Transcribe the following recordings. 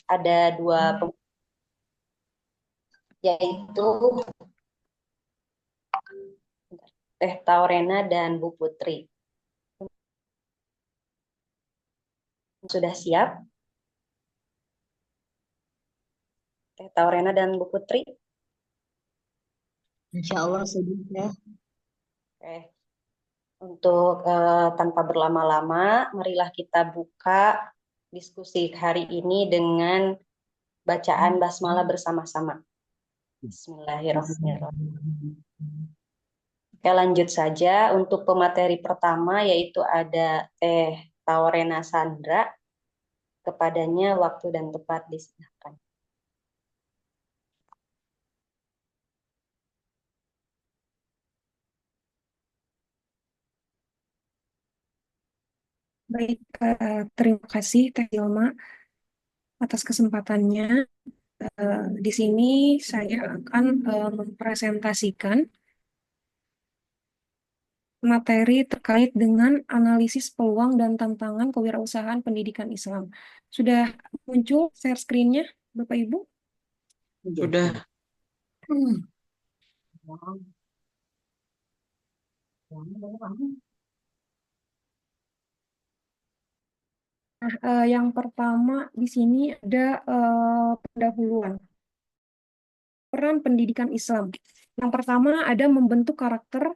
ada dua yaitu Teh Taurena dan Bu Putri. Sudah siap? Teh Taurena dan Bu Putri? Insya Allah sudah. Oke. Untuk tanpa berlama-lama, marilah kita buka diskusi hari ini dengan bacaan basmalah bersama-sama. Bismillahirrahmanirrahim. Oke, lanjut saja untuk pemateri pertama yaitu ada Teh Taurena Sandra. Kepadanya waktu dan tempat disilakan. Baik, terima kasih Teh Ilma atas kesempatannya. Di sini saya akan mempresentasikan materi terkait dengan analisis peluang dan tantangan kewirausahaan pendidikan Islam. Sudah muncul share screen-nya, Bapak Ibu? Sudah. Hmm. Nah, yang pertama di sini ada pendahuluan. Peran pendidikan Islam. Yang pertama ada membentuk karakter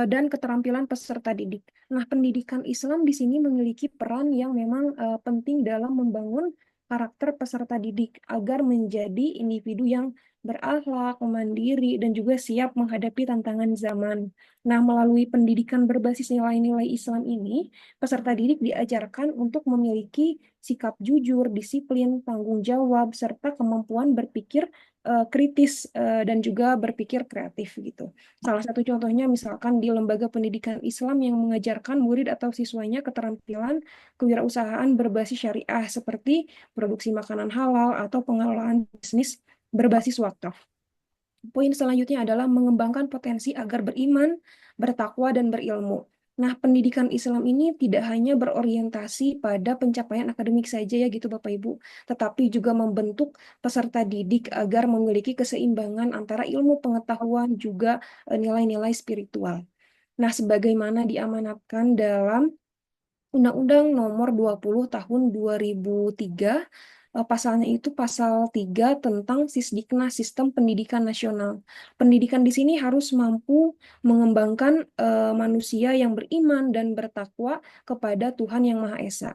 dan keterampilan peserta didik. Nah, pendidikan Islam di sini memiliki peran yang memang penting dalam membangun karakter peserta didik agar menjadi individu yang berakhlak, mandiri, dan juga siap menghadapi tantangan zaman. Nah, melalui pendidikan berbasis nilai-nilai Islam ini, peserta didik diajarkan untuk memiliki sikap jujur, disiplin, tanggung jawab, serta kemampuan berpikir kritis dan juga berpikir kreatif gitu. Salah satu contohnya misalkan di lembaga pendidikan Islam yang mengajarkan murid atau siswanya keterampilan kewirausahaan berbasis syariah seperti produksi makanan halal atau pengelolaan bisnis berbasis wakaf. Poin selanjutnya adalah mengembangkan potensi agar beriman, bertakwa, dan berilmu. Nah, pendidikan Islam ini tidak hanya berorientasi pada pencapaian akademik saja ya gitu Bapak Ibu, tetapi juga membentuk peserta didik agar memiliki keseimbangan antara ilmu pengetahuan juga nilai-nilai spiritual. Nah, sebagaimana diamanatkan dalam Undang-Undang Nomor 20 Tahun 2003, pasalnya itu pasal 3 tentang Sisdiknas, Sistem Pendidikan Nasional. Pendidikan di sini harus mampu mengembangkan manusia yang beriman dan bertakwa kepada Tuhan Yang Maha Esa.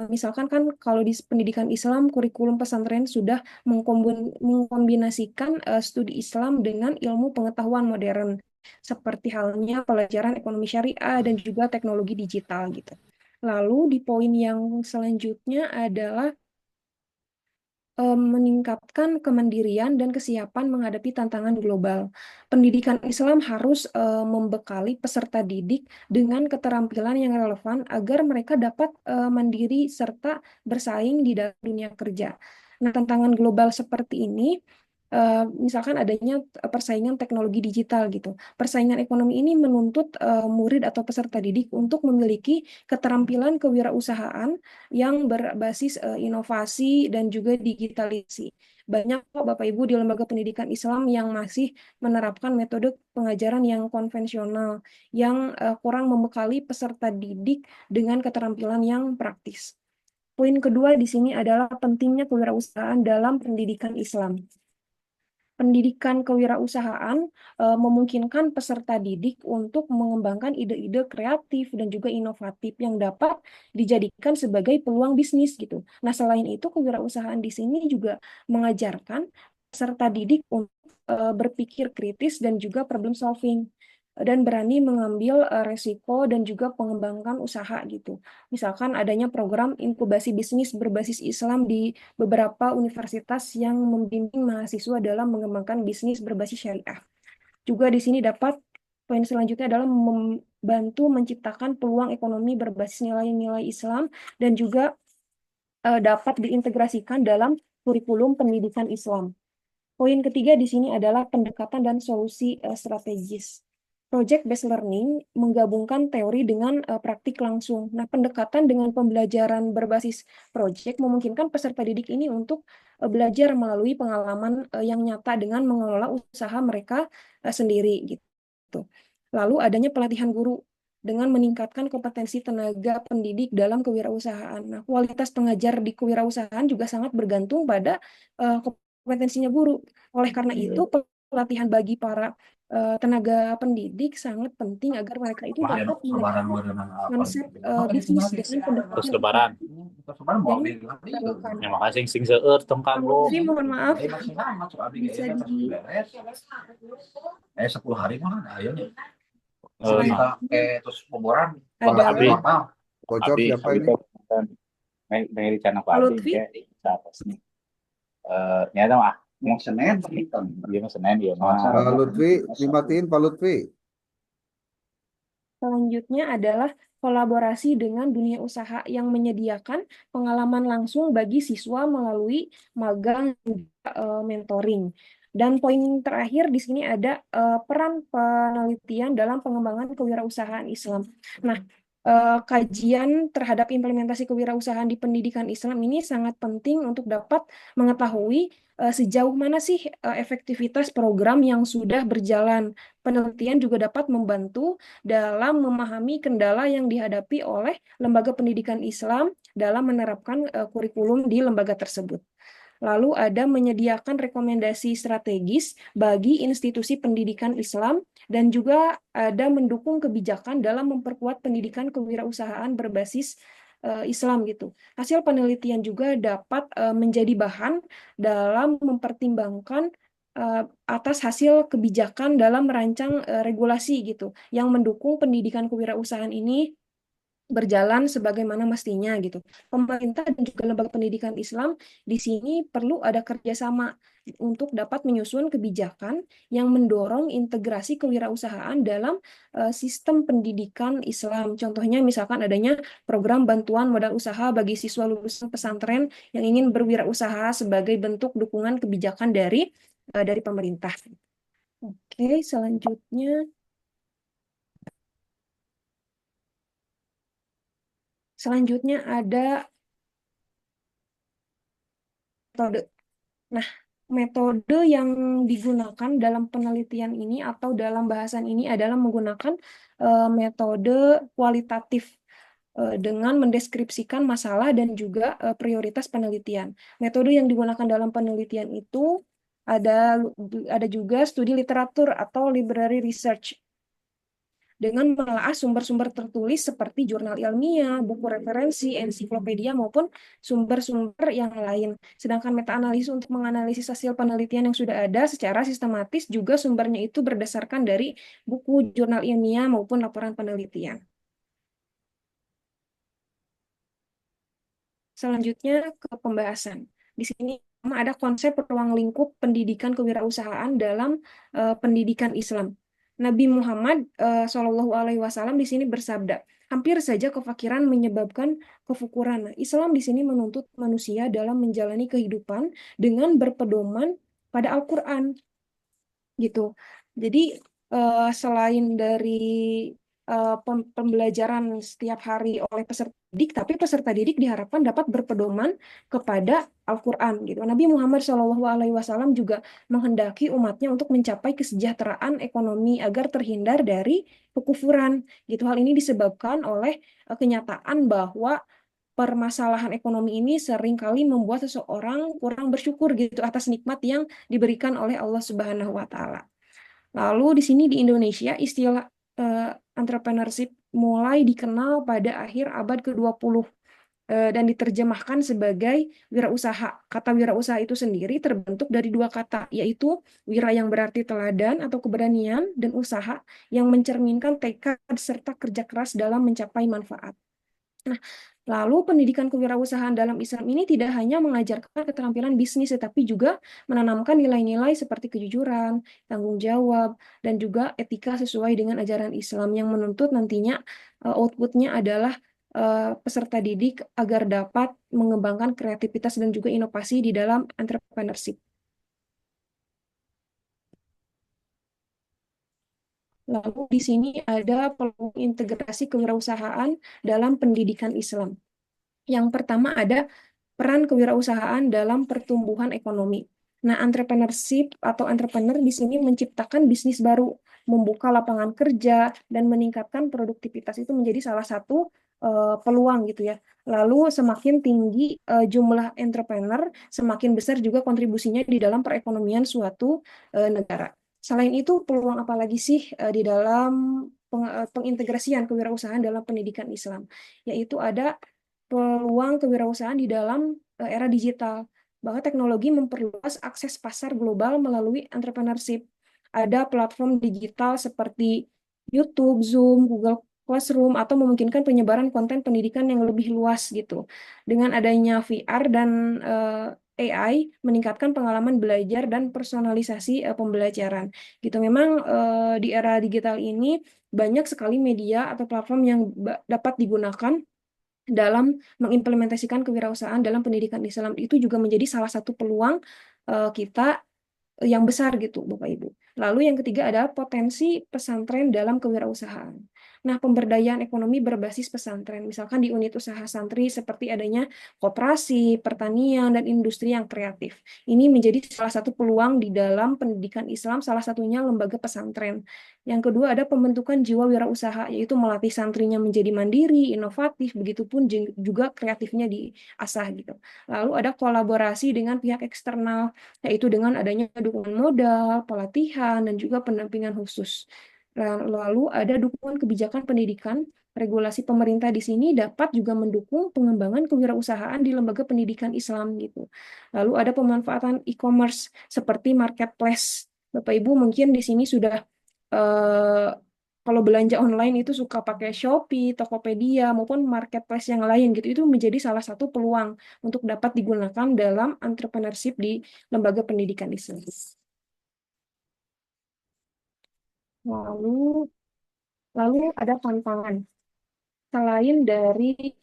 Misalkan kan kalau di pendidikan Islam, kurikulum pesantren sudah mengkombinasikan studi Islam dengan ilmu pengetahuan modern, seperti halnya pelajaran ekonomi syariah dan juga teknologi digital gitu. Lalu di poin yang selanjutnya adalah meningkatkan kemandirian dan kesiapan menghadapi tantangan global. Pendidikan Islam harus membekali peserta didik dengan keterampilan yang relevan agar mereka dapat mandiri serta bersaing di dalam dunia kerja. Nah, tantangan global seperti ini misalkan adanya persaingan teknologi digital gitu. Persaingan ekonomi ini menuntut murid atau peserta didik untuk memiliki keterampilan kewirausahaan yang berbasis inovasi dan juga digitalisasi. Banyak kok Bapak Ibu di lembaga pendidikan Islam yang masih menerapkan metode pengajaran yang konvensional, yang kurang membekali peserta didik dengan keterampilan yang praktis. Poin kedua di sini adalah pentingnya kewirausahaan dalam pendidikan Islam. Pendidikan kewirausahaan memungkinkan peserta didik untuk mengembangkan ide-ide kreatif dan juga inovatif yang dapat dijadikan sebagai peluang bisnis gitu. Nah, selain itu kewirausahaan di sini juga mengajarkan peserta didik untuk berpikir kritis dan juga problem solving dan berani mengambil resiko dan juga pengembangkan usaha gitu. Misalkan adanya program inkubasi bisnis berbasis Islam di beberapa universitas yang membimbing mahasiswa dalam mengembangkan bisnis berbasis syariah. Juga di sini dapat poin selanjutnya adalah membantu menciptakan peluang ekonomi berbasis nilai-nilai Islam dan juga dapat diintegrasikan dalam kurikulum pendidikan Islam. Poin ketiga di sini adalah pendekatan dan solusi strategis. Project based learning menggabungkan teori dengan praktik langsung. Nah, pendekatan dengan pembelajaran berbasis project memungkinkan peserta didik ini untuk belajar melalui pengalaman yang nyata dengan mengelola usaha mereka sendiri gitu. Lalu adanya pelatihan guru dengan meningkatkan kompetensi tenaga pendidik dalam kewirausahaan. Nah, kualitas pengajar di kewirausahaan juga sangat bergantung pada kompetensinya guru. Oleh karena itu, pelatihan bagi para tenaga pendidik sangat penting agar mereka itu dapat menerapkan konsep bisnis dengan Terus pendekatan lebaran. yang diperlukan. Terima kasih sing seueur tong Pak kagum. Lutfi, mohon maaf, bisa di 10 hari mah ayeuna. selanjutnya Terus pemboran adalah Abi, Bocor Abi, siapa Abi ini? tuh dari channel Pak Pak Abi Lutfi. ya, atas nih. Nyata mah, mau Senin dia mah Senin dia mah. Pak Lutfi, dimatiin Pak Lutfi. Selanjutnya adalah kolaborasi dengan dunia usaha yang menyediakan pengalaman langsung bagi siswa melalui magang dan mentoring. Dan poin terakhir di sini ada peran penelitian dalam pengembangan kewirausahaan Islam. Nah, kajian terhadap implementasi kewirausahaan di pendidikan Islam ini sangat penting untuk dapat mengetahui sejauh mana sih efektivitas program yang sudah berjalan. Penelitian juga dapat membantu dalam memahami kendala yang dihadapi oleh lembaga pendidikan Islam dalam menerapkan kurikulum di lembaga tersebut. Lalu ada menyediakan rekomendasi strategis bagi institusi pendidikan Islam dan juga ada mendukung kebijakan dalam memperkuat pendidikan kewirausahaan berbasis Islam gitu. Hasil penelitian juga dapat menjadi bahan dalam mempertimbangkan atas hasil kebijakan dalam merancang regulasi gitu yang mendukung pendidikan kewirausahaan ini berjalan sebagaimana mestinya gitu. Pemerintah dan juga lembaga pendidikan Islam di sini perlu ada kerjasama untuk dapat menyusun kebijakan yang mendorong integrasi kewirausahaan dalam sistem pendidikan Islam. Contohnya misalkan adanya program bantuan modal usaha bagi siswa lulusan pesantren yang ingin berwirausaha sebagai bentuk dukungan kebijakan dari pemerintah. Oke, selanjutnya ada metode. Nah, metode yang digunakan dalam penelitian ini atau dalam bahasan ini adalah menggunakan metode kualitatif dengan mendeskripsikan masalah dan juga prioritas penelitian. Metode yang digunakan dalam penelitian itu ada juga studi literatur atau library research dengan menelaah sumber-sumber tertulis seperti jurnal ilmiah, buku referensi, ensiklopedia, maupun sumber-sumber yang lain. Sedangkan meta-analisis untuk menganalisis hasil penelitian yang sudah ada secara sistematis juga sumbernya itu berdasarkan dari buku jurnal ilmiah maupun laporan penelitian. Selanjutnya ke pembahasan. Di sini ada konsep ruang lingkup pendidikan kewirausahaan dalam pendidikan Islam. Nabi Muhammad Shallallahu Alaihi Wasallam di sini bersabda, hampir saja kefakiran menyebabkan kefukuran. Nah, Islam di sini menuntut manusia dalam menjalani kehidupan dengan berpedoman pada Al-Quran, gitu. Jadi selain dari pembelajaran setiap hari oleh peserta didik, tapi peserta didik diharapkan dapat berpedoman kepada Al-Quran gitu. Nabi Muhammad SAW juga menghendaki umatnya untuk mencapai kesejahteraan ekonomi agar terhindar dari kekufuran gitu. Hal ini disebabkan oleh kenyataan bahwa permasalahan ekonomi ini seringkali membuat seseorang kurang bersyukur gitu atas nikmat yang diberikan oleh Allah Subhanahu wa taala. Lalu di sini di Indonesia istilah entrepreneurship mulai dikenal pada akhir abad ke-20 dan diterjemahkan sebagai wirausaha. Kata wirausaha itu sendiri terbentuk dari dua kata, yaitu wira yang berarti teladan atau keberanian dan usaha yang mencerminkan tekad serta kerja keras dalam mencapai manfaat. Nah, lalu pendidikan kewirausahaan dalam Islam ini tidak hanya mengajarkan keterampilan bisnis, tetapi juga menanamkan nilai-nilai seperti kejujuran, tanggung jawab, dan juga etika sesuai dengan ajaran Islam yang menuntut nantinya outputnya adalah peserta didik agar dapat mengembangkan kreativitas dan juga inovasi di dalam entrepreneurship. Lalu di sini ada peluang integrasi kewirausahaan dalam pendidikan Islam. Yang pertama ada peran kewirausahaan dalam pertumbuhan ekonomi. Nah, entrepreneurship atau entrepreneur di sini menciptakan bisnis baru, membuka lapangan kerja, dan meningkatkan produktivitas itu menjadi salah satu peluang gitu ya. Lalu semakin tinggi jumlah entrepreneur, semakin besar juga kontribusinya di dalam perekonomian suatu negara. Selain itu, peluang apa lagi sih di dalam pengintegrasian kewirausahaan dalam pendidikan Islam? Yaitu ada peluang kewirausahaan di dalam era digital, bahwa teknologi memperluas akses pasar global melalui entrepreneurship. Ada platform digital seperti YouTube, Zoom, Google Classroom, atau memungkinkan penyebaran konten pendidikan yang lebih luas gitu. Dengan adanya VR dan AI, meningkatkan pengalaman belajar dan personalisasi pembelajaran. Gitu. Memang di era digital ini banyak sekali media atau platform yang dapat digunakan dalam mengimplementasikan kewirausahaan dalam pendidikan Islam. Itu juga menjadi salah satu peluang kita yang besar gitu, Bapak Ibu. Lalu yang ketiga adalah potensi pesantren dalam kewirausahaan. Nah, pemberdayaan ekonomi berbasis pesantren, misalkan di unit usaha santri seperti adanya koperasi, pertanian, dan industri yang kreatif. Ini menjadi salah satu peluang di dalam pendidikan Islam, salah satunya lembaga pesantren. Yang kedua ada pembentukan jiwa wirausaha, yaitu melatih santrinya menjadi mandiri, inovatif, begitupun juga kreatifnya diasah gitu. Lalu ada kolaborasi dengan pihak eksternal, yaitu dengan adanya dukungan modal, pelatihan, dan juga pendampingan khusus. Lalu ada dukungan kebijakan pendidikan, regulasi pemerintah di sini dapat juga mendukung pengembangan kewirausahaan di lembaga pendidikan Islam gitu. Lalu ada pemanfaatan e-commerce seperti marketplace. Bapak Ibu mungkin di sini sudah kalau belanja online itu suka pakai Shopee, Tokopedia, maupun marketplace yang lain gitu. Itu menjadi salah satu peluang untuk dapat digunakan dalam entrepreneurship di lembaga pendidikan Islam. Lalu, lalu ada tantangan. Selain dari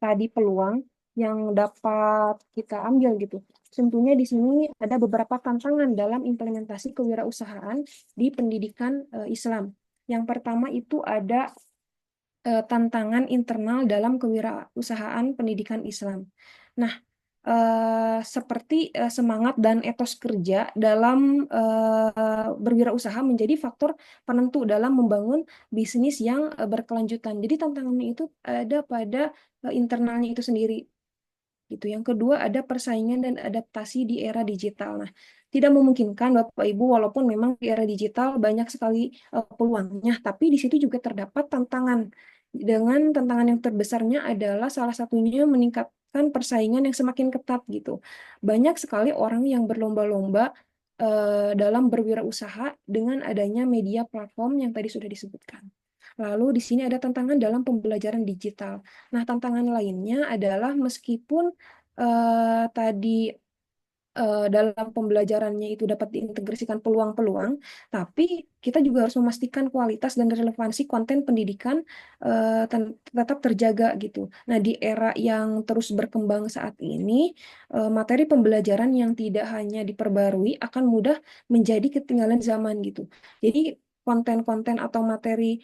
tadi peluang yang dapat kita ambil gitu. Tentunya di sini ada beberapa tantangan dalam implementasi kewirausahaan di pendidikan Islam. Yang pertama itu ada tantangan internal dalam kewirausahaan pendidikan Islam. Nah, seperti semangat dan etos kerja dalam berwirausaha menjadi faktor penentu dalam membangun bisnis yang berkelanjutan. Jadi tantangannya itu ada pada internalnya itu sendiri. Gitu. Yang kedua ada persaingan dan adaptasi di era digital. Nah, tidak memungkinkan Bapak Ibu walaupun memang di era digital banyak sekali peluangnya, tapi di situ juga terdapat tantangan. Dengan tantangan yang terbesarnya adalah salah satunya meningkatkan persaingan yang semakin ketat gitu. Banyak sekali orang yang berlomba-lomba dalam berwirausaha dengan adanya media platform yang tadi sudah disebutkan. Lalu di sini ada tantangan dalam pembelajaran digital. Nah, tantangan lainnya adalah meskipun tadi dalam pembelajarannya itu dapat diintegrasikan peluang-peluang, tapi kita juga harus memastikan kualitas dan relevansi konten pendidikan tetap terjaga gitu. Nah, di era yang terus berkembang saat ini, materi pembelajaran yang tidak hanya diperbarui akan mudah menjadi ketinggalan zaman gitu. Jadi konten-konten atau materi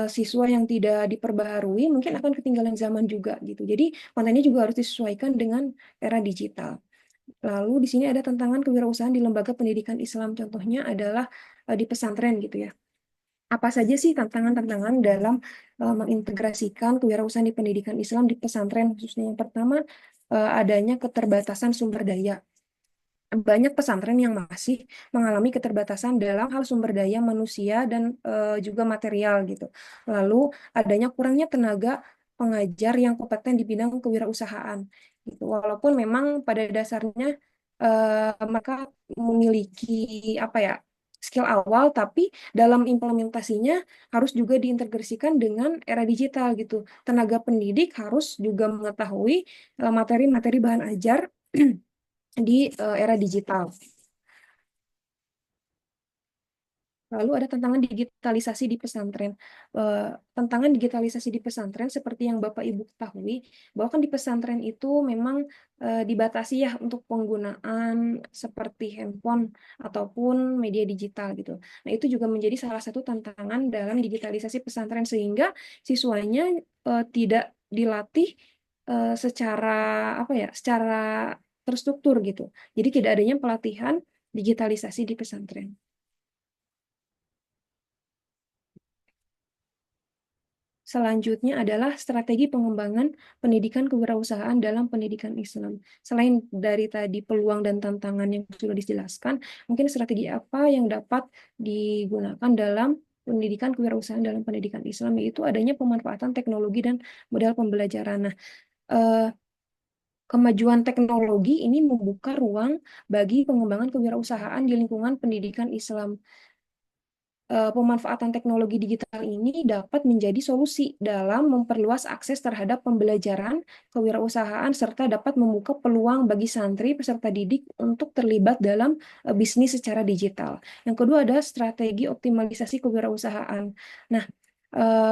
siswa yang tidak diperbaharui mungkin akan ketinggalan zaman juga gitu. Jadi kontennya juga harus disesuaikan dengan era digital. Lalu di sini ada tantangan kewirausahaan di lembaga pendidikan Islam. Contohnya adalah di pesantren gitu ya. Apa saja sih tantangan-tantangan dalam mengintegrasikan kewirausahaan di pendidikan Islam di pesantren khususnya? Yang pertama adanya keterbatasan sumber daya. Banyak pesantren yang masih mengalami keterbatasan dalam hal sumber daya manusia dan juga material gitu. Lalu adanya kurangnya tenaga pengajar yang kompeten di bidang kewirausahaan gitu. Walaupun memang pada dasarnya mereka memiliki apa ya skill awal, tapi dalam implementasinya harus juga diintegrasikan dengan era digital gitu. Tenaga pendidik harus juga mengetahui materi-materi bahan ajar di era digital. Lalu ada tantangan digitalisasi di pesantren. Tantangan digitalisasi di pesantren seperti yang Bapak Ibu ketahui, bahwa kan di pesantren itu memang dibatasi ya untuk penggunaan seperti handphone ataupun media digital gitu. Nah, itu juga menjadi salah satu tantangan dalam digitalisasi pesantren sehingga siswanya tidak dilatih secara apa ya, secara terstruktur gitu. Jadi tidak adanya pelatihan digitalisasi di pesantren. Selanjutnya adalah strategi pengembangan pendidikan kewirausahaan dalam pendidikan Islam. Selain dari tadi peluang dan tantangan yang sudah dijelaskan, mungkin strategi apa yang dapat digunakan dalam pendidikan kewirausahaan dalam pendidikan Islam, yaitu adanya pemanfaatan teknologi dan model pembelajaran. Nah, eh, kemajuan teknologi ini membuka ruang bagi pengembangan kewirausahaan di lingkungan pendidikan Islam. Pemanfaatan teknologi digital ini dapat menjadi solusi dalam memperluas akses terhadap pembelajaran kewirausahaan serta dapat membuka peluang bagi santri peserta didik untuk terlibat dalam bisnis secara digital. Yang kedua ada strategi optimalisasi kewirausahaan. Nah,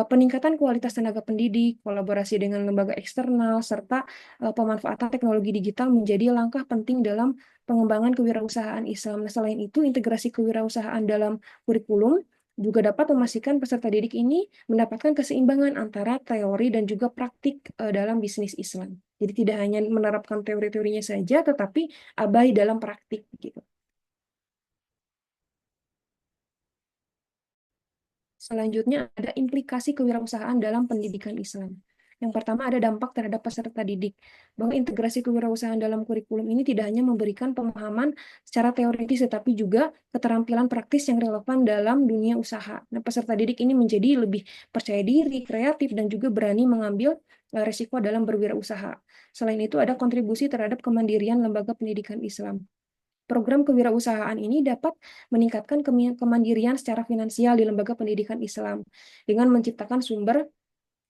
peningkatan kualitas tenaga pendidik, kolaborasi dengan lembaga eksternal, serta pemanfaatan teknologi digital menjadi langkah penting dalam pengembangan kewirausahaan Islam. Nah, selain itu, integrasi kewirausahaan dalam kurikulum juga dapat memastikan peserta didik ini mendapatkan keseimbangan antara teori dan juga praktik dalam bisnis Islam. Jadi tidak hanya menerapkan teori-teorinya saja, tetapi abai dalam praktik gitu. Selanjutnya ada implikasi kewirausahaan dalam pendidikan Islam. Yang pertama ada dampak terhadap peserta didik, bahwa integrasi kewirausahaan dalam kurikulum ini tidak hanya memberikan pemahaman secara teoritis, tetapi juga keterampilan praktis yang relevan dalam dunia usaha. Nah, peserta didik ini menjadi lebih percaya diri, kreatif, dan juga berani mengambil resiko dalam berwirausaha. Selain itu ada kontribusi terhadap kemandirian lembaga pendidikan Islam. Program kewirausahaan ini dapat meningkatkan kemandirian secara finansial di lembaga pendidikan Islam dengan menciptakan sumber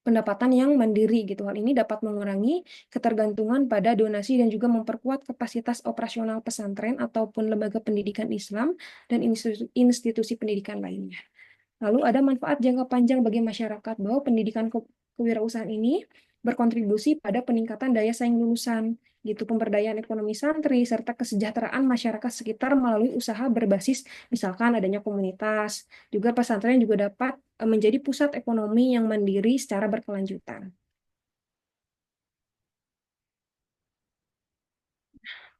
pendapatan yang mandiri gitu. Hal ini dapat mengurangi ketergantungan pada donasi dan juga memperkuat kapasitas operasional pesantren ataupun lembaga pendidikan Islam dan institusi pendidikan lainnya. Lalu ada manfaat jangka panjang bagi masyarakat bahwa pendidikan kewirausahaan ini berkontribusi pada peningkatan daya saing lulusan, gitu, pemberdayaan ekonomi santri, serta kesejahteraan masyarakat sekitar melalui usaha berbasis misalkan adanya komunitas. Juga pesantren juga dapat menjadi pusat ekonomi yang mandiri secara berkelanjutan.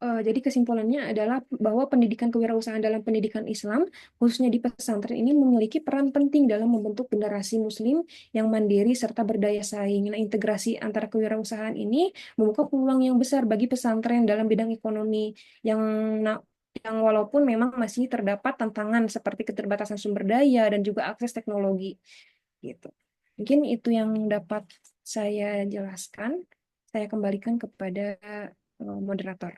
Jadi kesimpulannya adalah bahwa pendidikan kewirausahaan dalam pendidikan Islam, khususnya di pesantren ini memiliki peran penting dalam membentuk generasi Muslim yang mandiri serta berdaya saing. Nah, integrasi antara kewirausahaan ini membuka peluang yang besar bagi pesantren dalam bidang ekonomi yang yang walaupun memang masih terdapat tantangan seperti keterbatasan sumber daya dan juga akses teknologi gitu. Mungkin itu yang dapat saya jelaskan. Saya kembalikan kepada moderator.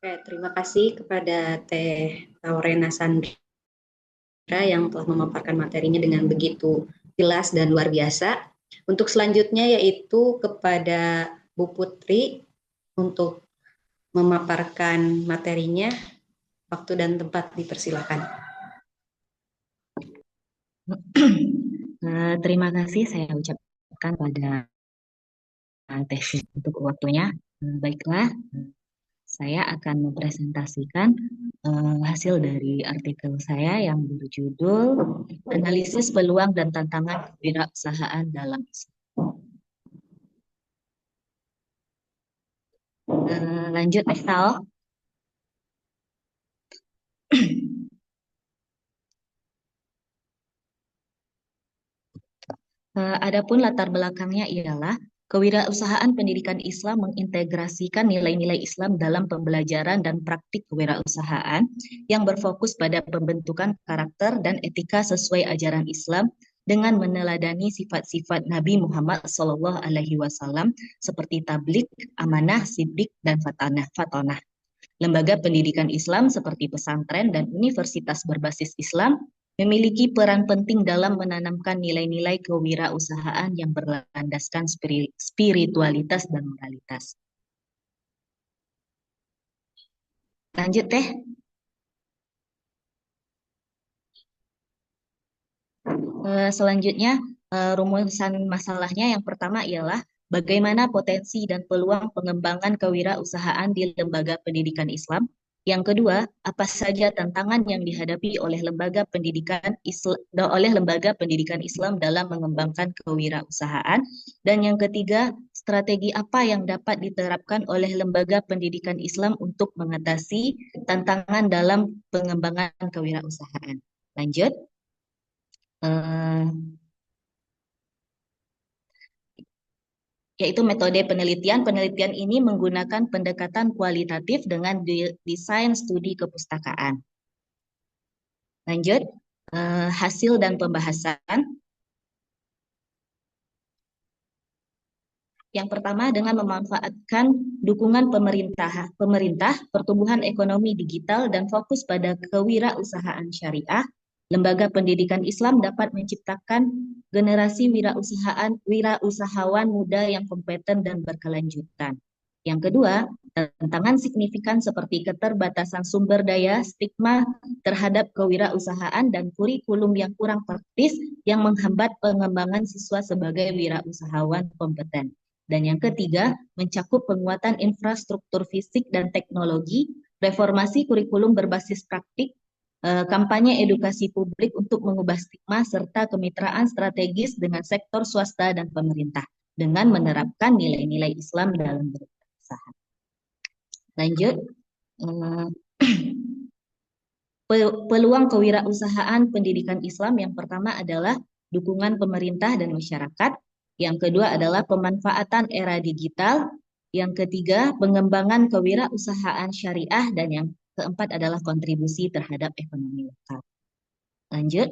Oke, terima kasih kepada Teh Taurena Sandra yang telah memaparkan materinya dengan begitu jelas dan luar biasa. Untuk selanjutnya yaitu kepada Bu Putri untuk memaparkan materinya. Waktu dan tempat dipersilakan. Terima kasih saya ucapkan pada Teh untuk waktunya. Baiklah, saya akan mempresentasikan hasil dari artikel saya yang berjudul Analisis Peluang dan Tantangan Kewirausahaan dalam Islam. Lanjut, Excel. Adapun latar belakangnya ialah kewirausahaan pendidikan Islam mengintegrasikan nilai-nilai Islam dalam pembelajaran dan praktik kewirausahaan yang berfokus pada pembentukan karakter dan etika sesuai ajaran Islam dengan meneladani sifat-sifat Nabi Muhammad SAW seperti tabligh, amanah, siddiq, dan fatonah. Lembaga pendidikan Islam seperti pesantren dan universitas berbasis Islam memiliki peran penting dalam menanamkan nilai-nilai kewirausahaan yang berlandaskan spiritualitas dan moralitas. Lanjut, Teh. Selanjutnya, rumusan masalahnya yang pertama ialah bagaimana potensi dan peluang pengembangan kewirausahaan di lembaga pendidikan Islam. Yang kedua, apa saja tantangan yang dihadapi oleh lembaga pendidikan Islam dalam mengembangkan kewirausahaan. Dan yang ketiga, strategi apa yang dapat diterapkan oleh lembaga pendidikan Islam untuk mengatasi tantangan dalam pengembangan kewirausahaan. Lanjut. Yaitu metode penelitian. Penelitian ini menggunakan pendekatan kualitatif dengan desain studi kepustakaan. Lanjut, hasil dan pembahasan. Yang pertama, dengan memanfaatkan dukungan pemerintah, pertumbuhan ekonomi digital, dan fokus pada kewirausahaan syariah, lembaga pendidikan Islam dapat menciptakan generasi wirausahawan muda yang kompeten dan berkelanjutan. Yang kedua, tantangan signifikan seperti keterbatasan sumber daya, stigma terhadap kewirausahaan, dan kurikulum yang kurang praktis yang menghambat pengembangan siswa sebagai wirausahawan kompeten. Dan yang ketiga, mencakup penguatan infrastruktur fisik dan teknologi, reformasi kurikulum berbasis praktik, kampanye edukasi publik untuk mengubah stigma, serta kemitraan strategis dengan sektor swasta dan pemerintah dengan menerapkan nilai-nilai Islam dalam berusaha. Lanjut, peluang kewirausahaan pendidikan Islam yang pertama adalah dukungan pemerintah dan masyarakat. Yang kedua adalah pemanfaatan era digital. Yang ketiga, pengembangan kewirausahaan syariah. Dan yang keempat adalah kontribusi terhadap ekonomi lokal. Lanjut.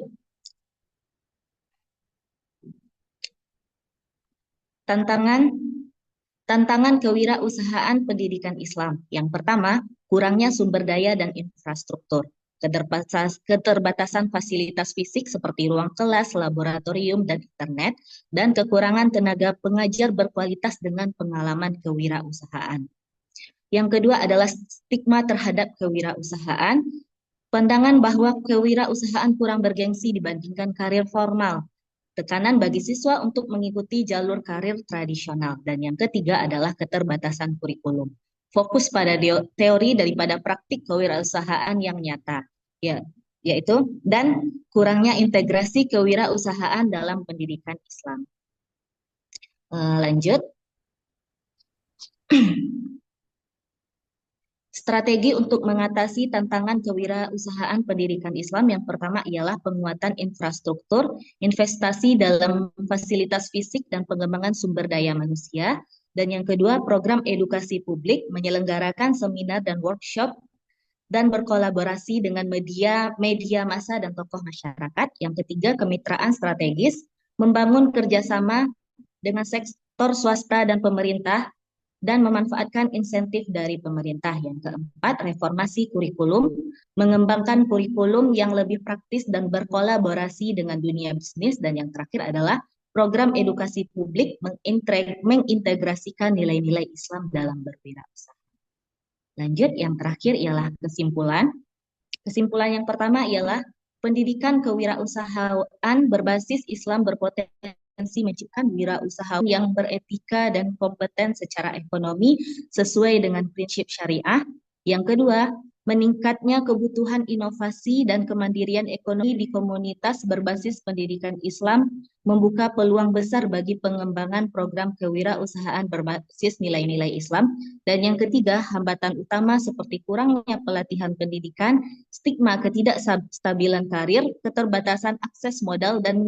Tantangan kewirausahaan pendidikan Islam. Yang pertama, kurangnya sumber daya dan infrastruktur. Keterbatasan fasilitas fisik seperti ruang kelas, laboratorium, dan internet, dan kekurangan tenaga pengajar berkualitas dengan pengalaman kewirausahaan. Yang kedua adalah stigma terhadap kewirausahaan, pandangan bahwa kewirausahaan kurang bergengsi dibandingkan karir formal, tekanan bagi siswa untuk mengikuti jalur karir tradisional, dan yang ketiga adalah keterbatasan kurikulum. Fokus pada teori daripada praktik kewirausahaan yang nyata, yaitu dan kurangnya integrasi kewirausahaan dalam pendidikan Islam. Lanjut. Strategi untuk mengatasi tantangan kewirausahaan pendidikan Islam yang pertama ialah penguatan infrastruktur, investasi dalam fasilitas fisik dan pengembangan sumber daya manusia. Dan yang kedua, program edukasi publik, menyelenggarakan seminar dan workshop dan berkolaborasi dengan media massa dan tokoh masyarakat. Yang ketiga, kemitraan strategis, membangun kerjasama dengan sektor swasta dan pemerintah dan memanfaatkan insentif dari pemerintah. Yang keempat, reformasi kurikulum, mengembangkan kurikulum yang lebih praktis dan berkolaborasi dengan dunia bisnis. Dan yang terakhir adalah program edukasi publik, mengintegrasikan nilai-nilai Islam dalam berwirausaha. Lanjut, yang terakhir ialah kesimpulan. Kesimpulan yang pertama ialah pendidikan kewirausahaan berbasis Islam berpotensi menciptakan wirausahawan yang beretika dan kompeten secara ekonomi sesuai dengan prinsip syariah. Yang kedua, meningkatnya kebutuhan inovasi dan kemandirian ekonomi di komunitas berbasis pendidikan Islam membuka peluang besar bagi pengembangan program kewirausahaan berbasis nilai-nilai Islam. Dan yang ketiga, hambatan utama seperti kurangnya pelatihan pendidikan, stigma ketidakstabilan karir, keterbatasan akses modal, dan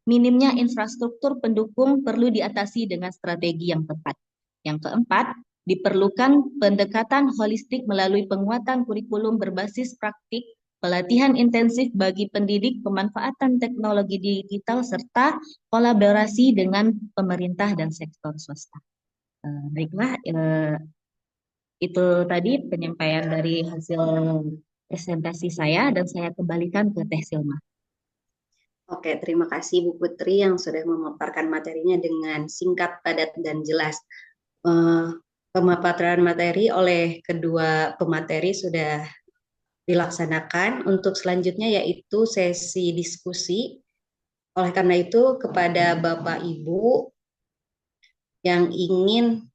minimnya infrastruktur pendukung perlu diatasi dengan strategi yang tepat. Yang keempat, diperlukan pendekatan holistik melalui penguatan kurikulum berbasis praktik, pelatihan intensif bagi pendidik, pemanfaatan teknologi digital, serta kolaborasi dengan pemerintah dan sektor swasta. Baiklah, itu tadi penyampaian dari hasil presentasi saya, dan saya kembalikan ke Teh Silma. Oke, terima kasih Bu Putri yang sudah memaparkan materinya dengan singkat, padat, dan jelas. Pemaparan materi oleh kedua pemateri sudah dilaksanakan. Untuk selanjutnya yaitu sesi diskusi. Oleh karena itu, kepada Bapak Ibu yang ingin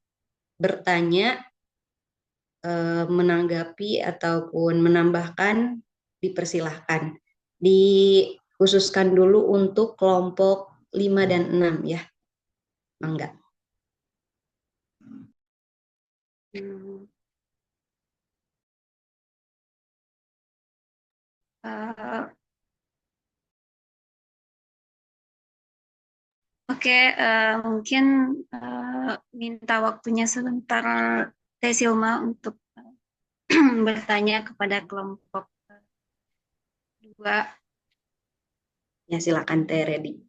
bertanya, menanggapi ataupun menambahkan, dipersilahkan. Dikhususkan dulu untuk kelompok 5 dan 6 ya. Mangga. Oke, mungkin minta waktunya sebentar Teh Silma untuk bertanya kepada kelompok 2. Ya, silakan Teh Redi.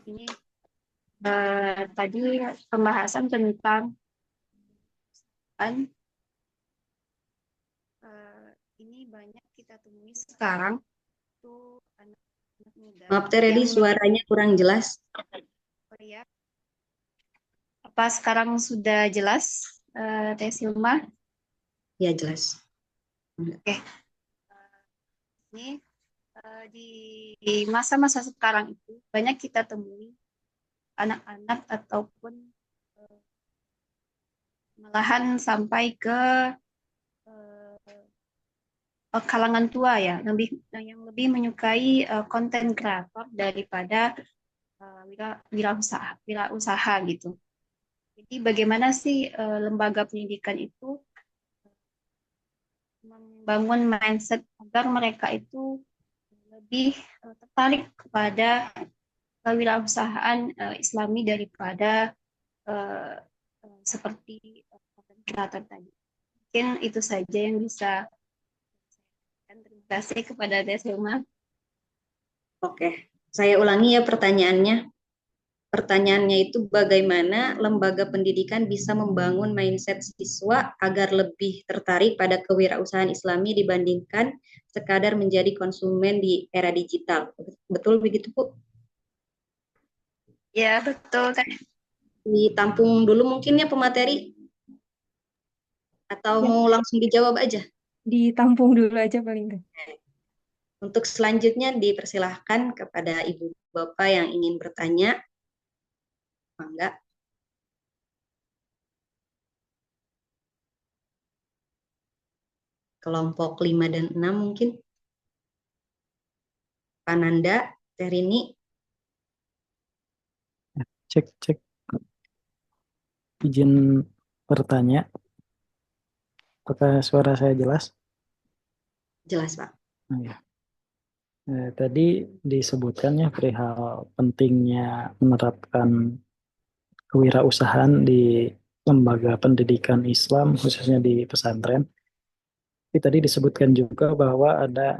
Ini tadi pembahasan tentang ini banyak kita temui sekarang tuh anak muda Maaf Teh Redi, yang suaranya kurang jelas. ya. Apa sekarang sudah jelas, Teh Silma? Ya, jelas. Oke. Ini di masa-masa sekarang itu banyak kita temui anak-anak ataupun malahan sampai ke kalangan tua ya, yang lebih menyukai konten kreator daripada wirausaha gitu. Jadi bagaimana sih lembaga pendidikan itu membangun mindset agar mereka itu lebih tertarik kepada kewirausahaan Islami daripada seperti konten kreator tadi. Mungkin itu saja yang bisa. Terima kasih kepada Teh Silma. Oke, saya ulangi ya pertanyaannya. Pertanyaannya itu bagaimana lembaga pendidikan bisa membangun mindset siswa agar lebih tertarik pada kewirausahaan Islami dibandingkan sekadar menjadi konsumen di era digital. Betul begitu, Bu? Ya, betul, Teh. Ditampung dulu mungkin ya pemateri? Atau Ya. mau langsung dijawab aja? Ditampung dulu aja paling enggak. Untuk selanjutnya dipersilahkan kepada Ibu Bapak yang ingin bertanya. Mangga. Kelompok 5 dan 6 mungkin. Pananda, Terini. Cek. Izin bertanya. Apakah suara saya jelas? Jelas, Pak. Oh, ya. Tadi disebutkan ya perihal pentingnya menerapkan kewirausahaan di lembaga pendidikan Islam, khususnya di pesantren. Tapi tadi disebutkan juga bahwa ada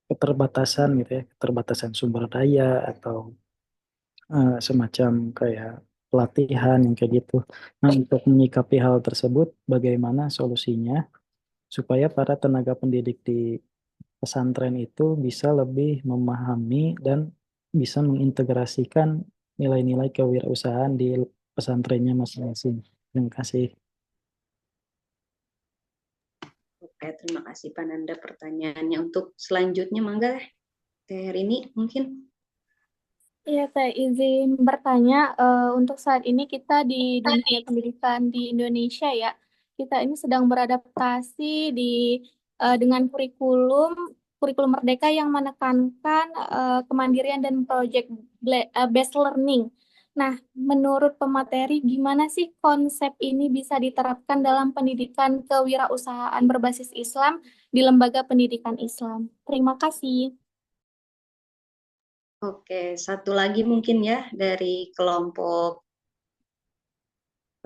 keterbatasan gitu ya, keterbatasan sumber daya atau semacam kayak pelatihan yang kayak gitu. Nah, untuk menyikapi hal tersebut, bagaimana solusinya supaya para tenaga pendidik di pesantren itu bisa lebih memahami dan bisa mengintegrasikan nilai-nilai kewirausahaan di pesantrennya masing-masing. Terima kasih. Oke, terima kasih Pananda pertanyaannya. Untuk selanjutnya, mangga Teh Rini mungkin. Iya, saya izin bertanya, untuk saat ini kita di dunia pendidikan di Indonesia ya, kita ini sedang beradaptasi dengan kurikulum Merdeka yang menekankan kemandirian dan project based learning. Nah, menurut pemateri, gimana sih konsep ini bisa diterapkan dalam pendidikan kewirausahaan berbasis Islam di lembaga pendidikan Islam? Terima kasih. Oke, satu lagi mungkin ya dari kelompok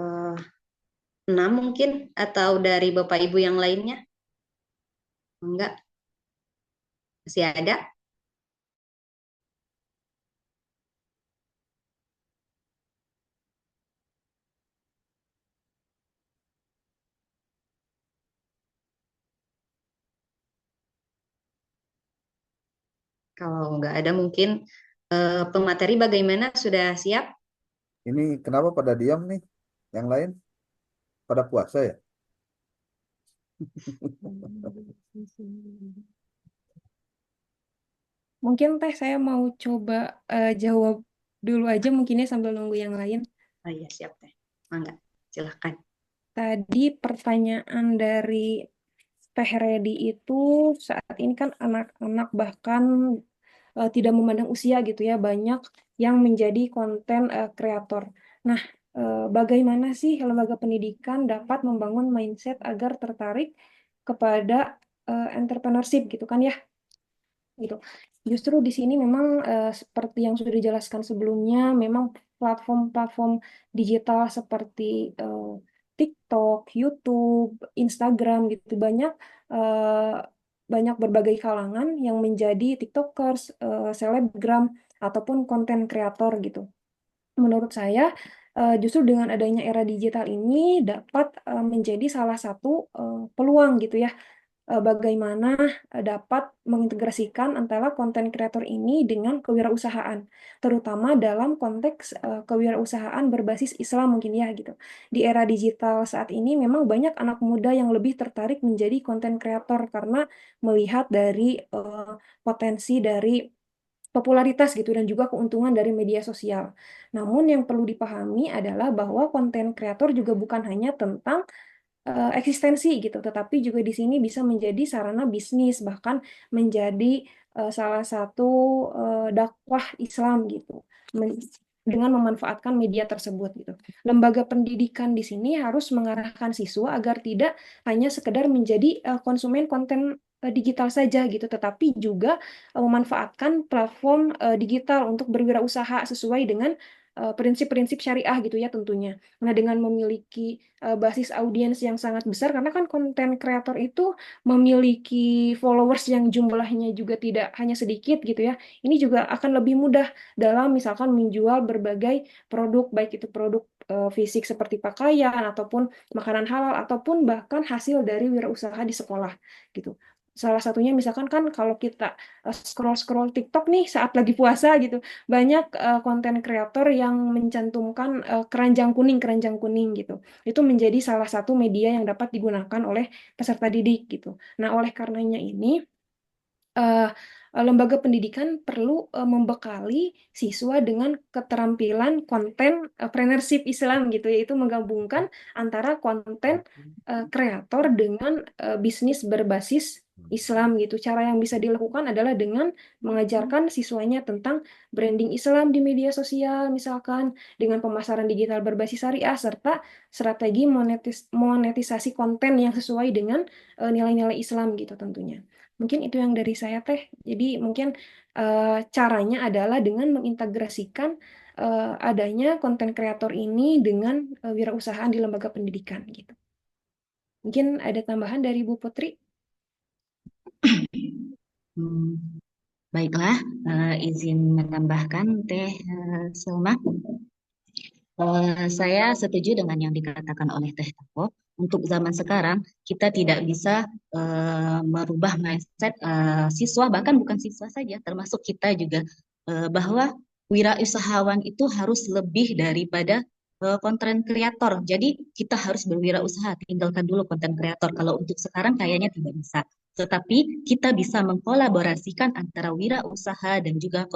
6 mungkin, atau dari Bapak Ibu yang lainnya. Enggak? Masih ada? Kalau enggak ada mungkin pemateri bagaimana? Sudah siap? Ini kenapa pada diam nih? Yang lain pada puasa ya? Mungkin Teh saya mau coba jawab dulu aja mungkinnya sambil nunggu yang lain. Oh iya, siap Teh. Mangga, silahkan. Tadi pertanyaan dari Teh Redi itu saat ini kan anak-anak bahkan tidak memandang usia gitu ya, banyak yang menjadi konten kreator. Nah, bagaimana sih lembaga pendidikan dapat membangun mindset agar tertarik kepada entrepreneurship gitu kan ya? Gitu. Justru di sini memang seperti yang sudah dijelaskan sebelumnya, memang platform-platform digital seperti TikTok, YouTube, Instagram gitu eh, banyak berbagai kalangan yang menjadi TikTokers, selebgram ataupun konten kreator gitu. Menurut saya, justru dengan adanya era digital ini dapat menjadi salah satu peluang gitu ya, bagaimana dapat mengintegrasikan antara konten kreator ini dengan kewirausahaan, terutama dalam konteks kewirausahaan berbasis Islam mungkin ya gitu. Di era digital saat ini memang banyak anak muda yang lebih tertarik menjadi konten kreator karena melihat dari potensi dari popularitas gitu dan juga keuntungan dari media sosial. Namun yang perlu dipahami adalah bahwa konten kreator juga bukan hanya tentang eksistensi gitu, tetapi juga di sini bisa menjadi sarana bisnis, bahkan menjadi salah satu dakwah Islam gitu, dengan memanfaatkan media tersebut gitu. Lembaga pendidikan di sini harus mengarahkan siswa agar tidak hanya sekedar menjadi konsumen konten digital saja gitu, tetapi juga memanfaatkan platform digital untuk berwirausaha sesuai dengan prinsip-prinsip syariah gitu ya tentunya. Nah, dengan memiliki basis audiens yang sangat besar karena kan konten kreator itu memiliki followers yang jumlahnya juga tidak hanya sedikit gitu ya. Ini juga akan lebih mudah dalam misalkan menjual berbagai produk baik itu produk fisik seperti pakaian ataupun makanan halal ataupun bahkan hasil dari wirausaha di sekolah gitu. Salah satunya misalkan kan kalau kita scroll-scroll TikTok nih saat lagi puasa gitu, banyak konten kreator yang mencantumkan keranjang kuning gitu. Itu menjadi salah satu media yang dapat digunakan oleh peserta didik gitu. Nah, oleh karenanya ini eh, lembaga pendidikan perlu membekali siswa dengan keterampilan konten entrepreneurship Islam gitu, yaitu menggabungkan antara konten kreator dengan bisnis berbasis Islam gitu. Cara yang bisa dilakukan adalah dengan mengajarkan siswanya tentang branding Islam di media sosial, misalkan dengan pemasaran digital berbasis syariah serta strategi monetisasi konten yang sesuai dengan nilai-nilai Islam gitu tentunya. Mungkin itu yang dari saya Teh. Jadi mungkin caranya adalah dengan mengintegrasikan adanya konten kreator ini dengan wirausahaan di lembaga pendidikan gitu. Mungkin ada tambahan dari Bu Putri? Baiklah, izin menambahkan Teh Selma. Saya setuju dengan yang dikatakan oleh Teh Tako. Untuk zaman sekarang, kita tidak bisa merubah mindset siswa, bahkan bukan siswa saja, termasuk kita juga, bahwa wirausahawan itu harus lebih daripada konten kreator. Jadi kita harus berwirausaha, tinggalkan dulu konten kreator. Kalau untuk sekarang kayaknya tidak bisa. Tetapi kita bisa mengkolaborasikan antara wirausaha dan juga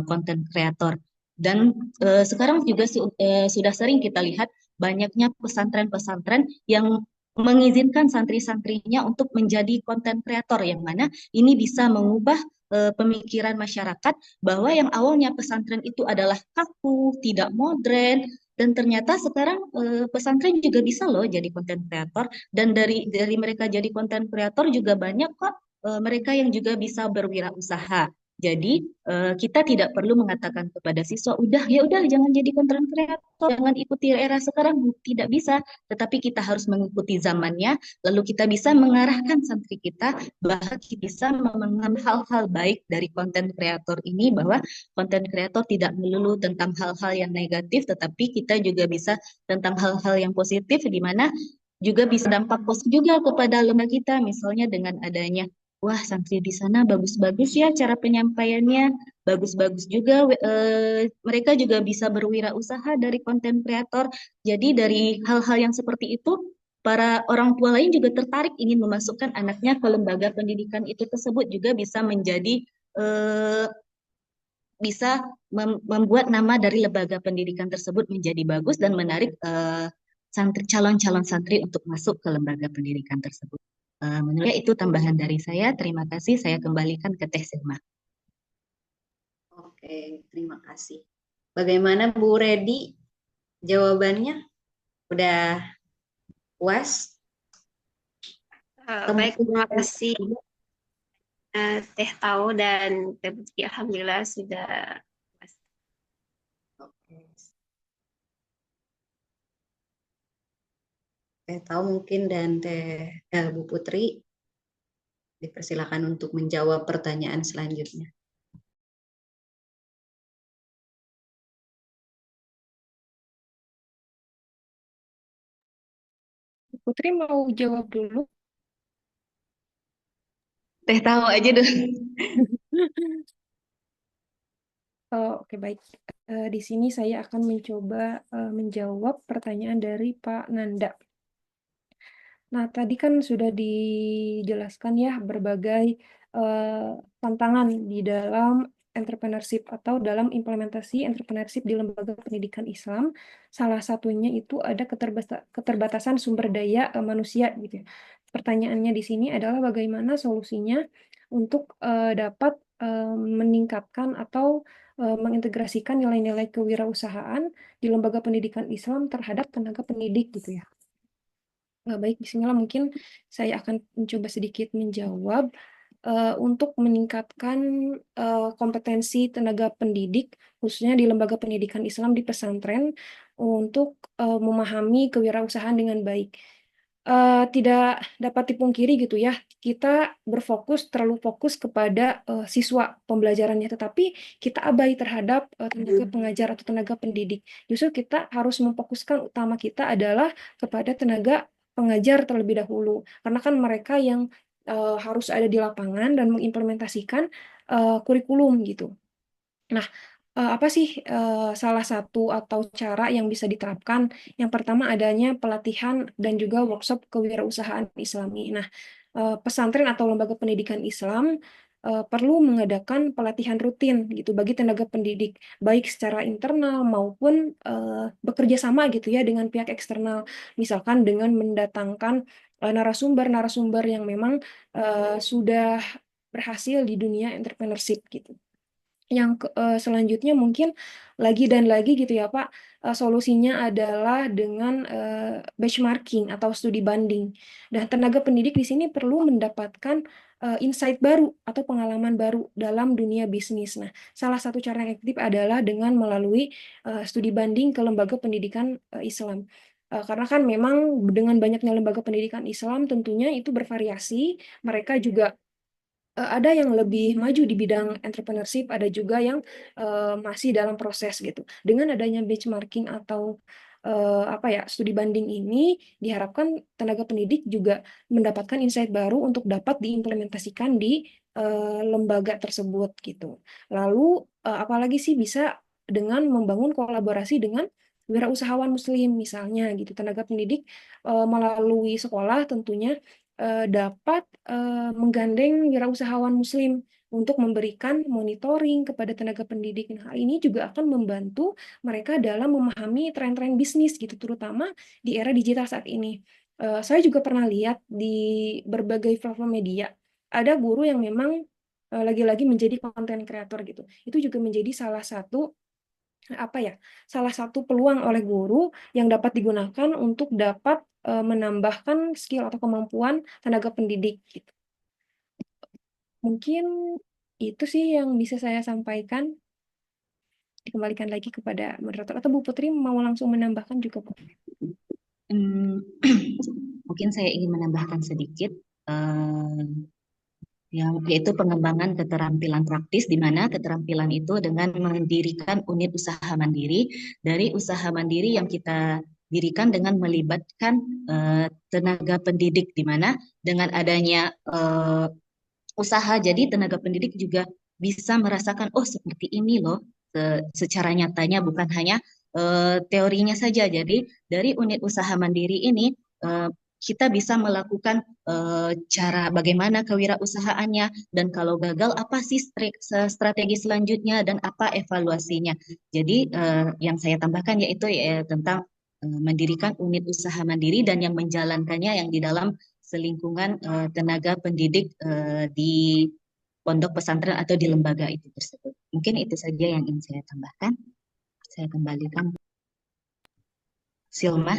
konten kreator. Dan sekarang juga sudah sering kita lihat banyaknya pesantren-pesantren yang mengizinkan santri-santrinya untuk menjadi konten kreator, yang mana ini bisa mengubah pemikiran masyarakat bahwa yang awalnya pesantren itu adalah kaku, tidak modern, dan ternyata sekarang pesantren juga bisa loh jadi konten kreator, dan dari mereka jadi konten kreator juga banyak kok mereka yang juga bisa berwirausaha. Jadi kita tidak perlu mengatakan kepada siswa, udah ya udah jangan jadi konten kreator, jangan ikuti era sekarang, tidak bisa. Tetapi kita harus mengikuti zamannya, lalu kita bisa mengarahkan santri kita bahwa kita bisa mengenal hal-hal baik dari konten kreator ini, bahwa konten kreator tidak melulu tentang hal-hal yang negatif, tetapi kita juga bisa tentang hal-hal yang positif, di mana juga bisa dampak positif juga kepada lembaga kita, misalnya dengan adanya wah, santri di sana bagus-bagus ya cara penyampaiannya, bagus-bagus juga. Mereka juga bisa berwirausaha dari konten kreator. Jadi dari hal-hal yang seperti itu, para orang tua lain juga tertarik ingin memasukkan anaknya ke lembaga pendidikan itu tersebut, juga bisa menjadi eh, bisa membuat nama dari lembaga pendidikan tersebut menjadi bagus dan menarik calon-calon santri untuk masuk ke lembaga pendidikan tersebut. Menurut saya itu tambahan dari saya. Terima kasih. Saya kembalikan ke Teh Selma. Oke, terima kasih. Bagaimana Bu Redi? Jawabannya udah puas? Baik, terima kasih Teh Tahu dan Teh Putri. Alhamdulillah sudah puas. Oke. Teh Tahu mungkin dan Bu Putri dipersilakan untuk menjawab pertanyaan selanjutnya. Putri mau jawab dulu. Teh Tahu aja dulu. Oke, baik. Di sini saya akan mencoba menjawab pertanyaan dari Pak Nanda. Nah, tadi kan sudah dijelaskan ya berbagai tantangan di dalam entrepreneurship atau dalam implementasi entrepreneurship di lembaga pendidikan Islam. Salah satunya itu ada keterbatasan sumber daya manusia gitu ya. Pertanyaannya di sini adalah bagaimana solusinya untuk dapat meningkatkan atau mengintegrasikan nilai-nilai kewirausahaan di lembaga pendidikan Islam terhadap tenaga pendidik gitu ya. Baik, bismillah, mungkin saya akan mencoba sedikit menjawab untuk meningkatkan kompetensi tenaga pendidik, khususnya di lembaga pendidikan Islam di pesantren, untuk memahami kewirausahaan dengan baik. Tidak dapat dipungkiri gitu ya, kita terlalu fokus kepada siswa pembelajarannya, tetapi kita abai terhadap tenaga pengajar atau tenaga pendidik. Justru kita harus memfokuskan utama kita adalah kepada tenaga pengajar terlebih dahulu, karena kan mereka yang harus ada di lapangan dan mengimplementasikan kurikulum gitu. Nah, apa sih salah satu atau cara yang bisa diterapkan? Yang pertama adanya pelatihan dan juga workshop kewirausahaan Islami. Nah, pesantren atau lembaga pendidikan Islam perlu mengadakan pelatihan rutin gitu bagi tenaga pendidik, baik secara internal maupun bekerja sama gitu ya dengan pihak eksternal, misalkan dengan mendatangkan narasumber-narasumber yang memang sudah berhasil di dunia entrepreneurship gitu. Yang selanjutnya mungkin lagi dan lagi gitu ya Pak, solusinya adalah dengan benchmarking atau studi banding. Dan tenaga pendidik di sini perlu mendapatkan insight baru atau pengalaman baru dalam dunia bisnis. Nah, salah satu cara yang efektif adalah dengan melalui studi banding ke lembaga pendidikan Islam. Karena kan memang dengan banyaknya lembaga pendidikan Islam tentunya itu bervariasi, mereka juga ada yang lebih maju di bidang entrepreneurship, ada juga yang masih dalam proses gitu. Dengan adanya benchmarking atau apa ya, studi banding ini diharapkan tenaga pendidik juga mendapatkan insight baru untuk dapat diimplementasikan di lembaga tersebut gitu. Lalu apalagi sih bisa dengan membangun kolaborasi dengan wirausahawan muslim misalnya gitu. Tenaga pendidik melalui sekolah tentunya dapat menggandeng wirausahawan muslim untuk memberikan monitoring kepada tenaga pendidik. Nah, hal ini juga akan membantu mereka dalam memahami tren-tren bisnis gitu, terutama di era digital saat ini. Saya juga pernah lihat di berbagai platform media, ada guru yang memang lagi-lagi menjadi konten kreator gitu. Itu juga menjadi salah satu peluang oleh guru yang dapat digunakan untuk dapat menambahkan skill atau kemampuan tenaga pendidik gitu. Mungkin itu sih yang bisa saya sampaikan. Dikembalikan lagi kepada moderator atau Bu Putri mau langsung menambahkan juga, Bu? Mungkin saya ingin menambahkan sedikit, yaitu pengembangan keterampilan praktis, di mana keterampilan itu dengan mendirikan unit usaha mandiri. Dari usaha mandiri yang kita dirikan dengan melibatkan tenaga pendidik, di mana dengan adanya usaha, jadi tenaga pendidik juga bisa merasakan, oh seperti ini loh secara nyatanya, bukan hanya teorinya saja. Jadi dari unit usaha mandiri ini kita bisa melakukan cara bagaimana kewirausahaannya, dan kalau gagal apa sih strategi selanjutnya dan apa evaluasinya. Jadi yang saya tambahkan yaitu tentang mendirikan unit usaha mandiri dan yang menjalankannya yang di dalam selingkungan tenaga pendidik di pondok pesantren atau di lembaga itu tersebut. Mungkin itu saja yang ingin saya tambahkan. Saya kembalikan Silma.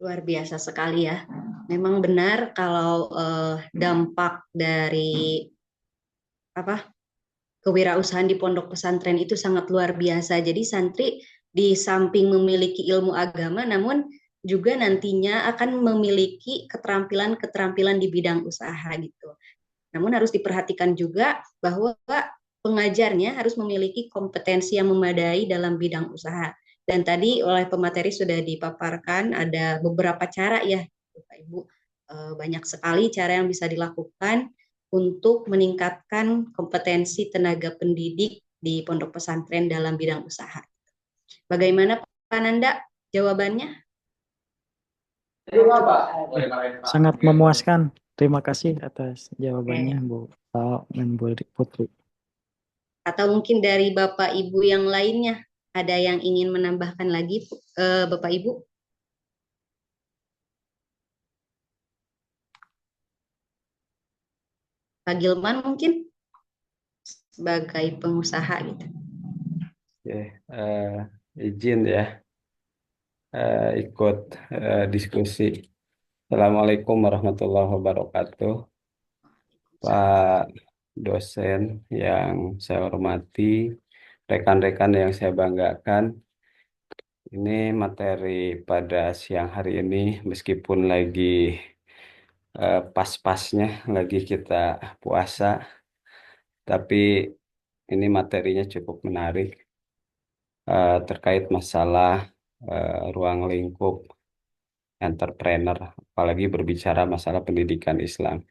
Luar biasa sekali ya. Memang benar kalau dampak dari kewirausahaan di pondok pesantren itu sangat luar biasa. Jadi santri di samping memiliki ilmu agama, namun juga nantinya akan memiliki keterampilan-keterampilan di bidang usaha gitu. Namun harus diperhatikan juga bahwa pengajarnya harus memiliki kompetensi yang memadai dalam bidang usaha. Dan tadi oleh pemateri sudah dipaparkan ada beberapa cara ya, Bapak Ibu. Banyak sekali cara yang bisa dilakukan untuk meningkatkan kompetensi tenaga pendidik di pondok pesantren dalam bidang usaha. Bagaimana Pak Nanda jawabannya? Sangat memuaskan. Terima kasih atas jawabannya, Bu Tao dan Bu Putri. Atau mungkin dari Bapak Ibu yang lainnya, ada yang ingin menambahkan lagi, Bapak Ibu? Pak Gilman mungkin sebagai pengusaha gitu. Oke, izin ya ikut diskusi. Assalamualaikum warahmatullahi wabarakatuh. Pak dosen yang saya hormati, rekan-rekan yang saya banggakan. Ini materi pada siang hari ini, meskipun lagi pas-pasnya, lagi kita puasa, tapi ini materinya cukup menarik terkait masalah ruang lingkup entrepreneur, apalagi berbicara masalah pendidikan Islam.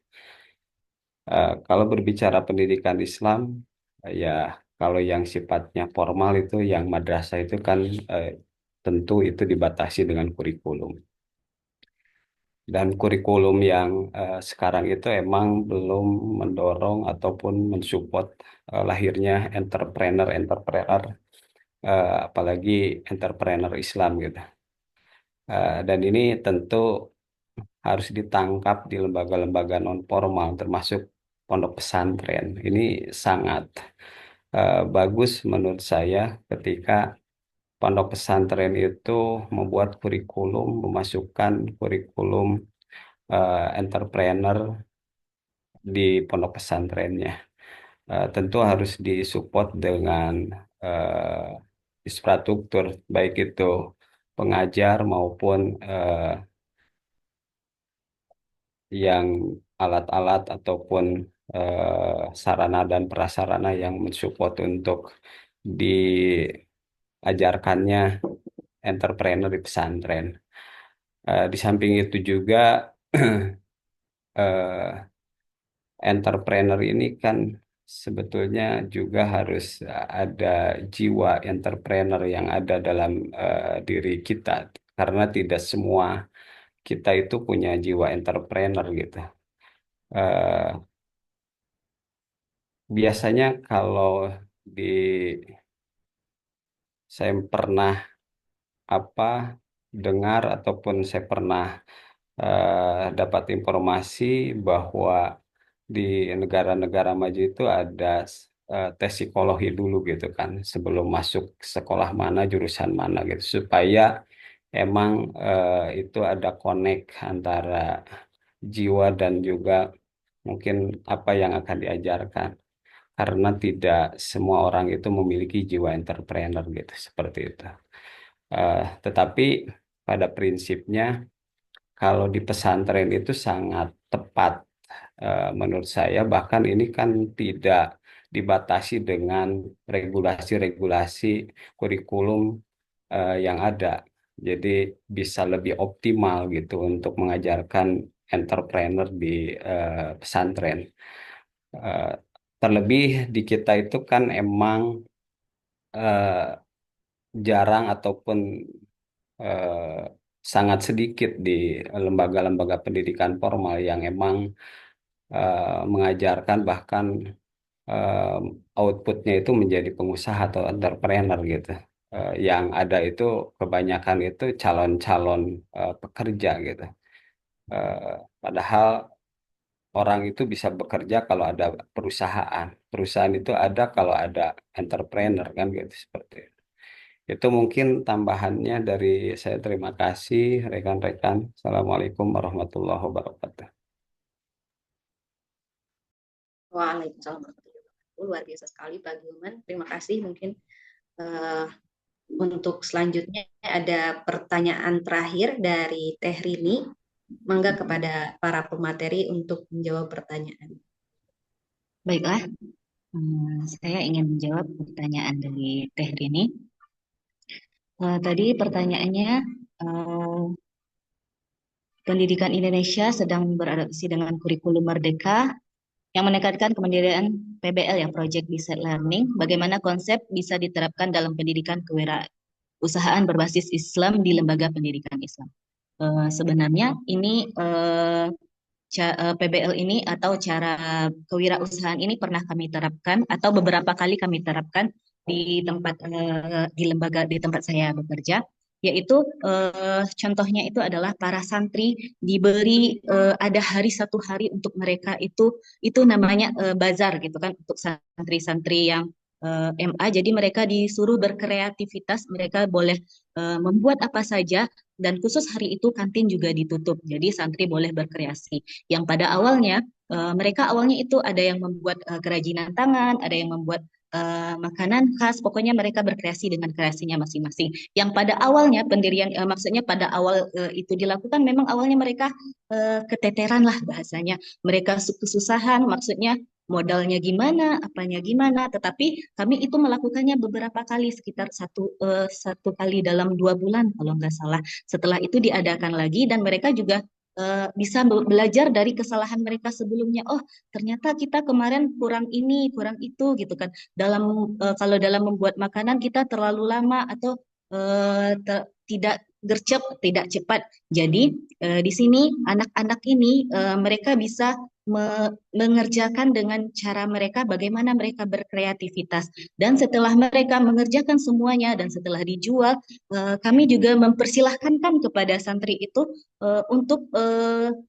Kalau berbicara pendidikan Islam, ya kalau yang sifatnya formal itu, yang madrasah itu kan tentu itu dibatasi dengan kurikulum. Dan kurikulum yang sekarang itu emang belum mendorong ataupun mensupport lahirnya entrepreneur, apalagi entrepreneur Islam gitu. Dan ini tentu harus ditangkap di lembaga-lembaga non formal termasuk pondok pesantren. Ini sangat bagus menurut saya ketika pondok pesantren itu membuat kurikulum, memasukkan kurikulum entrepreneur di pondok pesantrennya. Tentu harus disupport dengan infrastruktur, baik itu pengajar maupun yang alat-alat ataupun sarana dan prasarana yang mensupport untuk diajarkannya entrepreneur di pesantren. Di samping itu juga entrepreneur ini kan sebetulnya juga harus ada jiwa entrepreneur yang ada dalam diri kita, karena tidak semua kita itu punya jiwa entrepreneur gitu. Biasanya kalau di saya pernah dengar ataupun saya pernah dapat informasi bahwa di negara-negara maju itu ada tes psikologi dulu gitu kan, sebelum masuk sekolah mana, jurusan mana gitu, supaya emang itu ada connect antara jiwa dan juga mungkin apa yang akan diajarkan, karena tidak semua orang itu memiliki jiwa entrepreneur gitu, seperti itu. Tetapi pada prinsipnya kalau di pesantren itu sangat tepat menurut saya, bahkan ini kan tidak dibatasi dengan regulasi-regulasi kurikulum yang ada. Jadi bisa lebih optimal gitu untuk mengajarkan entrepreneur di pesantren. Terlebih di kita itu kan emang jarang ataupun eh, sangat sedikit di lembaga-lembaga pendidikan formal yang emang mengajarkan bahkan eh, outputnya itu menjadi pengusaha atau entrepreneur gitu. Yang ada itu kebanyakan itu calon-calon pekerja gitu. Eh, Padahal orang itu bisa bekerja kalau ada perusahaan. Perusahaan itu ada kalau ada entrepreneur kan gitu seperti itu. Itu mungkin tambahannya dari saya. Terima kasih rekan-rekan. Assalamualaikum warahmatullahi wabarakatuh. Waalaikumsalam warahmatullahi wabarakatuh. Luar biasa sekali Pak Gilman. Terima kasih. Mungkin eh, untuk selanjutnya ada pertanyaan terakhir dari Teh Rini. Mangga kepada para pemateri untuk menjawab pertanyaan. Baiklah, saya ingin menjawab pertanyaan dari Teh Rini. Tadi pertanyaannya, pendidikan Indonesia sedang beradaptasi dengan kurikulum merdeka yang menekankan kemandirian PBL ya, Project Based Learning. Bagaimana konsep bisa diterapkan dalam pendidikan kewirausahaan berbasis Islam di lembaga pendidikan Islam. Sebenarnya ini PBL ini atau cara kewirausahaan ini pernah kami terapkan atau beberapa kali kami terapkan di tempat saya bekerja, yaitu contohnya itu adalah para santri diberi ada satu hari untuk mereka itu namanya bazar gitu kan, untuk santri-santri yang MA. Jadi mereka disuruh berkreativitas, mereka boleh membuat apa saja, dan khusus hari itu kantin juga ditutup. Jadi santri boleh berkreasi. Yang pada awalnya mereka awalnya itu ada yang membuat kerajinan tangan, ada yang membuat makanan khas. Pokoknya mereka berkreasi dengan kreasinya masing-masing. Yang pada awalnya pendirian, maksudnya pada awal itu dilakukan, memang awalnya mereka keteteran lah bahasanya. Mereka kesusahan, maksudnya modalnya gimana, apanya gimana. Tetapi kami itu melakukannya beberapa kali, sekitar satu kali dalam 2 bulan kalau nggak salah. Setelah itu diadakan lagi dan mereka juga bisa belajar dari kesalahan mereka sebelumnya. Oh, ternyata kita kemarin kurang ini, kurang itu gitu kan. Kalau dalam membuat makanan kita terlalu lama atau tidak gercep, tidak cepat. Jadi di sini anak-anak ini mereka bisa mengerjakan dengan cara mereka, bagaimana mereka berkreativitas. Dan setelah mereka mengerjakan semuanya dan setelah dijual, kami juga mempersilahkan kepada santri itu untuk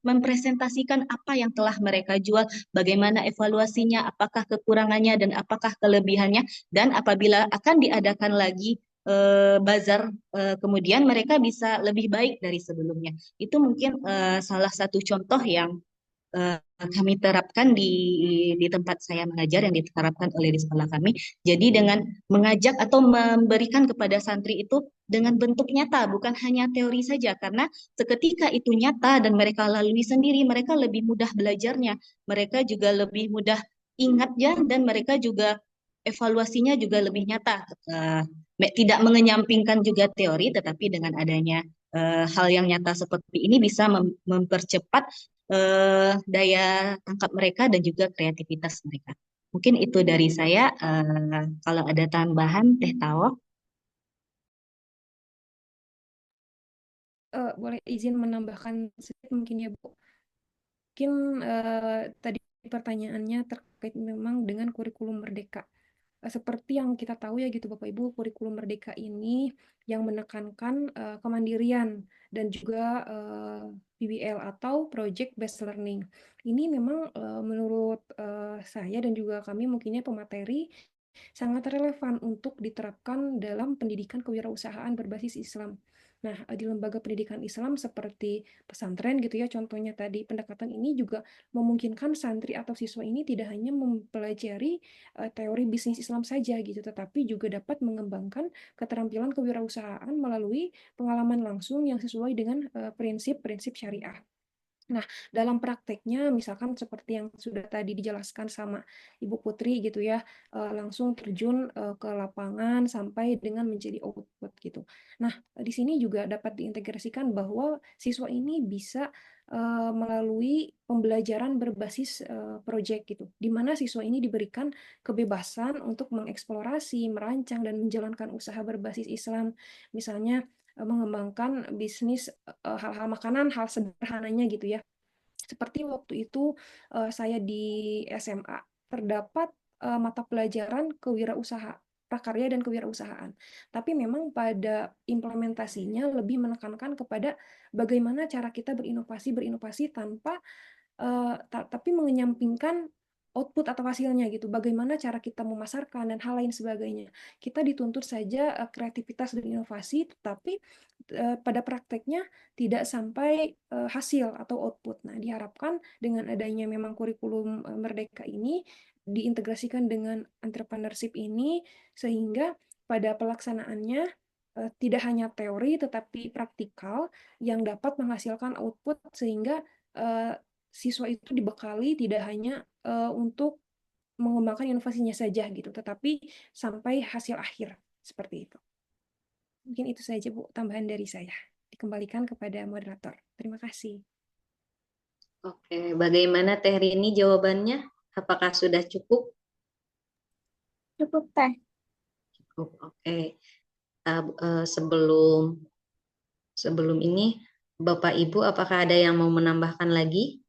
mempresentasikan apa yang telah mereka jual, bagaimana evaluasinya, apakah kekurangannya dan apakah kelebihannya, dan apabila akan diadakan lagi bazar kemudian, mereka bisa lebih baik dari sebelumnya. Itu mungkin salah satu contoh yang kami terapkan di tempat saya mengajar, yang diterapkan oleh di sekolah kami. Jadi dengan mengajak atau memberikan kepada santri itu dengan bentuk nyata, bukan hanya teori saja, karena seketika itu nyata dan mereka lalui sendiri, mereka lebih mudah belajarnya, mereka juga lebih mudah ingat ya, dan mereka juga evaluasinya juga lebih nyata. Tidak mengenyampingkan juga teori, tetapi dengan adanya hal yang nyata seperti ini bisa mempercepat daya tangkap mereka dan juga kreativitas mereka. Mungkin itu dari saya. Kalau ada tambahan, Teh Tawo. Boleh izin menambahkan sedikit mungkin ya Bu. Mungkin tadi pertanyaannya terkait memang dengan kurikulum merdeka. Seperti yang kita tahu ya gitu Bapak Ibu, kurikulum merdeka ini yang menekankan kemandirian dan juga PBL atau Project Based Learning. Ini memang menurut saya dan juga kami mungkinnya pemateri sangat relevan untuk diterapkan dalam pendidikan kewirausahaan berbasis Islam. Nah, di lembaga pendidikan Islam seperti pesantren gitu ya, contohnya tadi pendekatan ini juga memungkinkan santri atau siswa ini tidak hanya mempelajari teori bisnis Islam saja gitu, tetapi juga dapat mengembangkan keterampilan kewirausahaan melalui pengalaman langsung yang sesuai dengan prinsip-prinsip syariah. Nah, dalam prakteknya misalkan seperti yang sudah tadi dijelaskan sama Ibu Putri gitu ya, langsung terjun ke lapangan sampai dengan menjadi output gitu. Nah, di sini juga dapat diintegrasikan bahwa siswa ini bisa melalui pembelajaran berbasis proyek gitu, di mana siswa ini diberikan kebebasan untuk mengeksplorasi, merancang, dan menjalankan usaha berbasis Islam. Misalnya mengembangkan bisnis hal-hal makanan, hal sederhananya gitu ya. Seperti waktu itu saya di SMA terdapat mata pelajaran kewirausahaan, prakarya dan kewirausahaan. Tapi memang pada implementasinya lebih menekankan kepada bagaimana cara kita berinovasi tanpa tapi mengenyampingkan output atau hasilnya gitu. Bagaimana cara kita memasarkan dan hal lain sebagainya. Kita dituntut saja kreativitas dan inovasi, tetapi pada prakteknya tidak sampai hasil atau output. Nah, diharapkan dengan adanya memang kurikulum Merdeka ini diintegrasikan dengan entrepreneurship ini sehingga pada pelaksanaannya tidak hanya teori tetapi praktikal yang dapat menghasilkan output sehingga siswa itu dibekali tidak hanya untuk mengembangkan inovasinya saja gitu, tetapi sampai hasil akhir seperti itu. Mungkin itu saja Bu, tambahan dari saya. Dikembalikan kepada moderator. Terima kasih. Oke, bagaimana Teh Rini jawabannya? Apakah sudah cukup? Cukup Teh. Cukup. Oke. Sebelum ini, Bapak Ibu, apakah ada yang mau menambahkan lagi?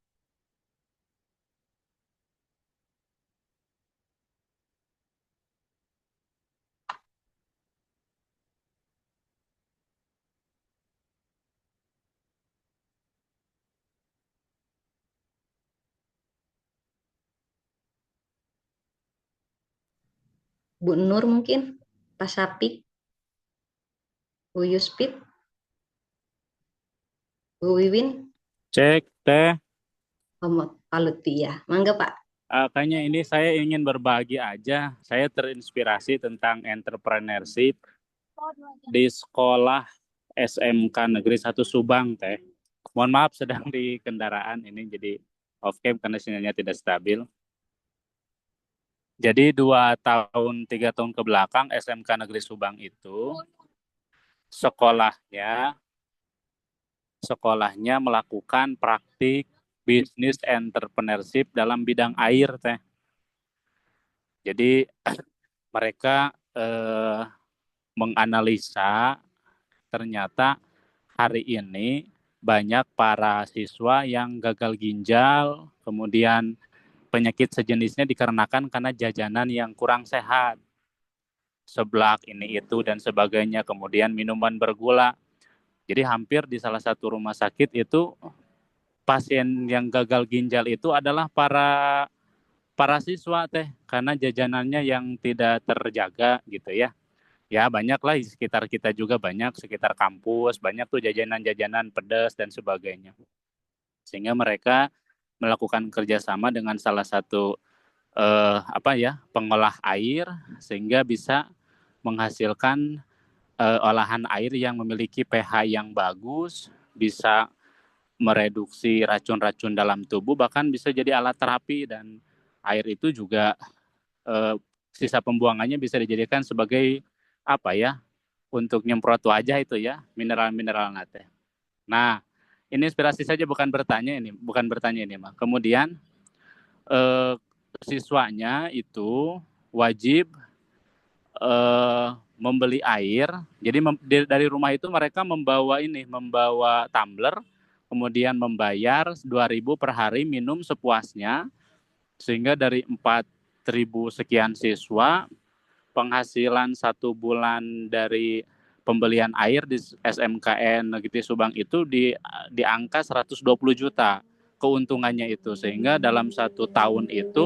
Bu Nur mungkin? Pak Sapik? Bu Yuspit? Bu Wiwin? Cek Teh. Pak Lutfi ya. Mangga Pak. Kayaknya ini saya ingin berbagi aja. Saya terinspirasi tentang entrepreneurship di sekolah SMK Negeri 1 Subang, Teh. Mohon maaf sedang di kendaraan ini jadi off cam karena sinyalnya tidak stabil. Jadi 3 tahun ke belakang SMK Negeri Subang itu sekolahnya melakukan praktik bisnis entrepreneurship dalam bidang air, Teh. Jadi mereka menganalisa ternyata hari ini banyak para siswa yang gagal ginjal, kemudian penyakit sejenisnya dikarenakan karena jajanan yang kurang sehat, seblak ini itu dan sebagainya, kemudian minuman bergula. Jadi hampir di salah satu rumah sakit itu pasien yang gagal ginjal itu adalah para siswa Teh, karena jajanannya yang tidak terjaga gitu ya. Ya banyak lah di sekitar kita juga, banyak sekitar kampus, banyak tuh jajanan-jajanan pedas dan sebagainya. Sehingga mereka melakukan kerjasama dengan salah satu pengolah air sehingga bisa menghasilkan olahan air yang memiliki pH yang bagus, bisa mereduksi racun-racun dalam tubuh, bahkan bisa jadi alat terapi, dan air itu juga sisa pembuangannya bisa dijadikan sebagai untuk nyemprot wajah itu ya, mineral-mineral nate. Nah, ini inspirasi saja, bukan bertanya ini mah. Kemudian siswanya itu wajib membeli air. Jadi dari rumah itu mereka membawa tumbler, kemudian membayar 2.000 per hari, minum sepuasnya, sehingga dari 4.000 sekian siswa, penghasilan 1 bulan dari pembelian air di SMKN Negeri Subang itu di angka 120 juta keuntungannya itu, sehingga dalam 1 tahun itu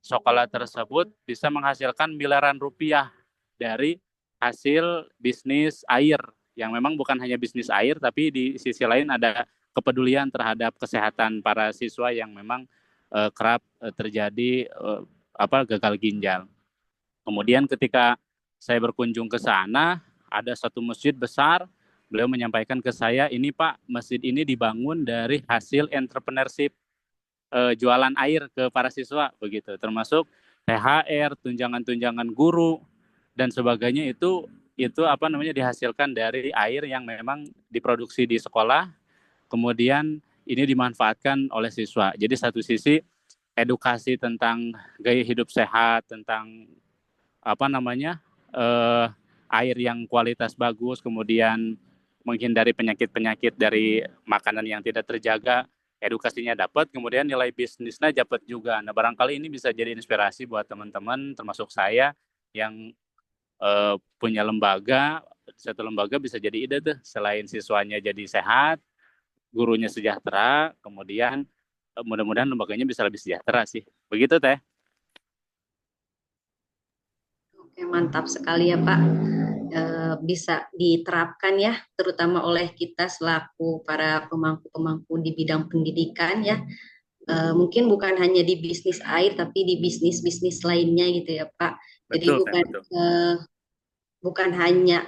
sekolah tersebut bisa menghasilkan miliaran rupiah dari hasil bisnis air, yang memang bukan hanya bisnis air, tapi di sisi lain ada kepedulian terhadap kesehatan para siswa yang memang kerap terjadi gagal ginjal. Kemudian ketika saya berkunjung ke sana, ada satu masjid besar. Beliau menyampaikan ke saya, ini Pak, masjid ini dibangun dari hasil entrepreneurship, jualan air ke para siswa begitu, termasuk THR, tunjangan-tunjangan guru dan sebagainya, itu dihasilkan dari air yang memang diproduksi di sekolah, kemudian ini dimanfaatkan oleh siswa. Jadi satu sisi edukasi tentang gaya hidup sehat, tentang air yang kualitas bagus, kemudian menghindari penyakit-penyakit dari makanan yang tidak terjaga, edukasinya dapat, kemudian nilai bisnisnya dapat juga. Nah, barangkali ini bisa jadi inspirasi buat teman-teman, termasuk saya yang punya lembaga. Satu lembaga bisa jadi ide tuh, selain siswanya jadi sehat, gurunya sejahtera, kemudian mudah-mudahan lembaganya bisa lebih sejahtera sih. Begitu Teh. Oke, mantap sekali ya Pak. Bisa diterapkan ya, terutama oleh kita selaku para pemangku-pemangku di bidang pendidikan ya. Mungkin bukan hanya di bisnis air, tapi di bisnis-bisnis lainnya gitu ya Pak. Jadi Betul, Teh, betul. bukan hanya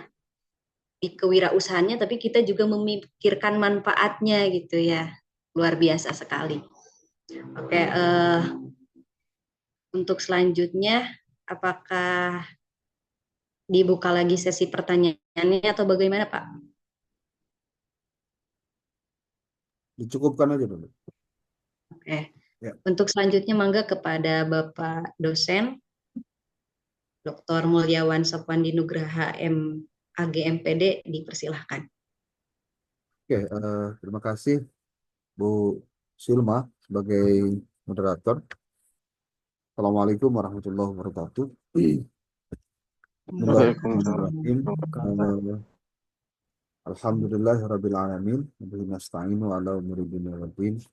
di kewirausahaannya, tapi kita juga memikirkan manfaatnya gitu ya. Luar biasa sekali. Oke, untuk selanjutnya, apakah dibuka lagi sesi pertanyaannya atau bagaimana Pak? Dicukupkan aja dulu. Oke. Ya. Untuk selanjutnya mangga kepada Bapak dosen Dr. Mulyawan Sapwandi Nugraha AGMPD dipersilahkan. Oke, terima kasih Bu Silma sebagai moderator. Assalamualaikum warahmatullahi wabarakatuh. Bismillahirrahmanirrahim. Alhamdulillahirabbil alamin. Wabihi nasta'inu ala umuri dunya waddin.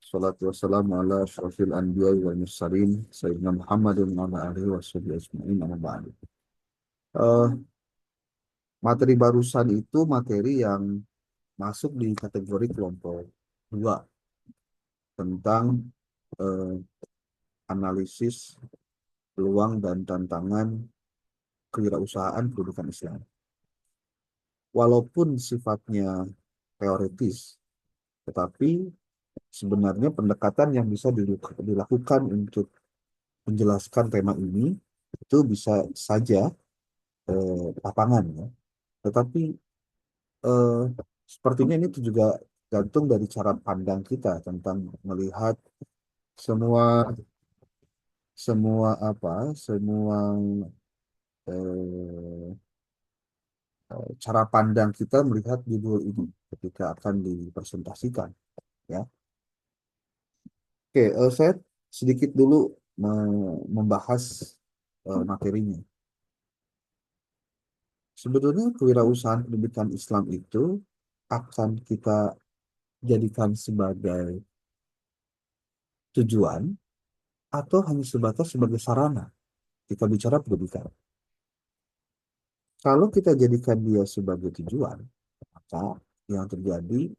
Salatu wassalamu ala asyrafil anbiya'i wal mursalin sayyidina Muhammadin wa ala alihi washabihi ajma'in, amma ba'du. Materi barusan itu materi yang masuk di kategori kelompok 2 tentang analisis peluang dan tantangan kewirausahaan pendidikan Islam. Walaupun sifatnya teoritis, tetapi sebenarnya pendekatan yang bisa dilakukan untuk menjelaskan tema ini itu bisa saja lapangan ya. Tetapi sepertinya ini juga gantung dari cara pandang kita tentang melihat semua cara pandang kita melihat judul ini ketika akan dipresentasikan ya. Oke, saya sedikit dulu membahas materinya. Sebetulnya kewirausahaan pendidikan Islam itu akan kita jadikan sebagai tujuan atau hanya sebatas sebagai sarana kita bicara pendidikan. Kalau kita jadikan dia sebagai tujuan, maka yang terjadi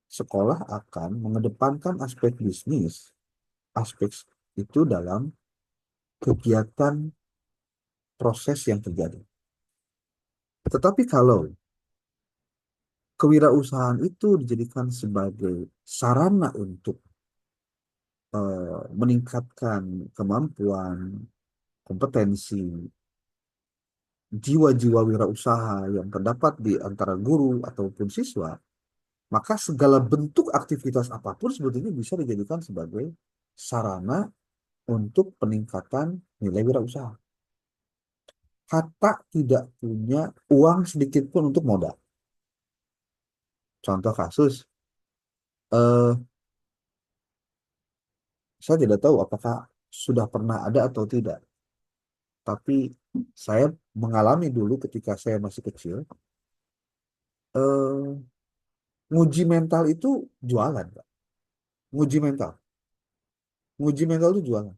sekolah akan mengedepankan aspek bisnis, aspek itu dalam kegiatan proses yang terjadi. Tetapi kalau kewirausahaan itu dijadikan sebagai sarana untuk meningkatkan kemampuan, kompetensi, jiwa-jiwa wirausaha yang terdapat di antara guru ataupun siswa, maka segala bentuk aktivitas apapun sebetulnya bisa dijadikan sebagai sarana untuk peningkatan nilai wirausaha. Kata tidak punya uang sedikit pun untuk modal. Contoh kasus, saya tidak tahu apakah sudah pernah ada atau tidak, tapi saya mengalami dulu ketika saya masih kecil, nguji mental itu jualan, Pak. Nguji mental itu jualan.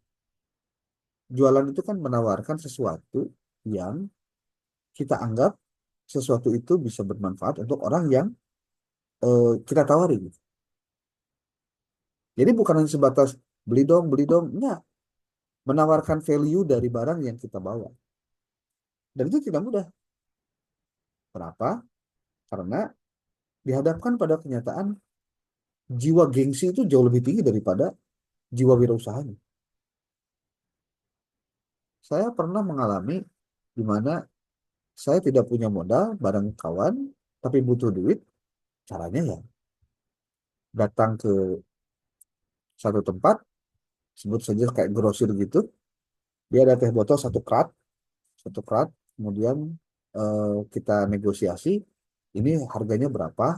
Jualan itu kan menawarkan sesuatu yang kita anggap sesuatu itu bisa bermanfaat untuk orang yang kita tawari gitu. Jadi bukan hanya sebatas beli dong, enggak. Menawarkan value dari barang yang kita bawa. Dan itu tidak mudah. Kenapa? Karena dihadapkan pada kenyataan jiwa gengsi itu jauh lebih tinggi daripada jiwa wirausahanya. Saya pernah mengalami di mana saya tidak punya modal bareng kawan, tapi butuh duit. Caranya ya datang ke satu tempat, sebut saja kayak grosir gitu. Dia ada teh botol satu krat, kemudian kita negosiasi, ini harganya berapa,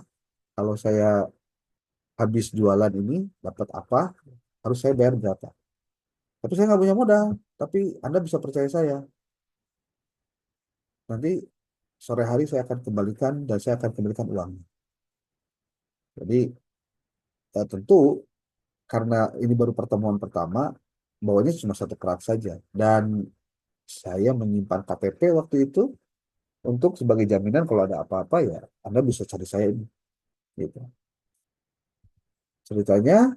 kalau saya habis jualan ini dapat apa, harus saya bayar berapa. Tapi saya nggak punya modal, tapi Anda bisa percaya saya. Nanti sore hari saya akan kembalikan dan saya akan kembalikan uangnya. Jadi tentu karena ini baru pertemuan pertama, bawanya cuma satu kerat saja. Dan saya menyimpan KTP waktu itu untuk sebagai jaminan kalau ada apa-apa ya Anda bisa cari saya ini. Gitu. Ceritanya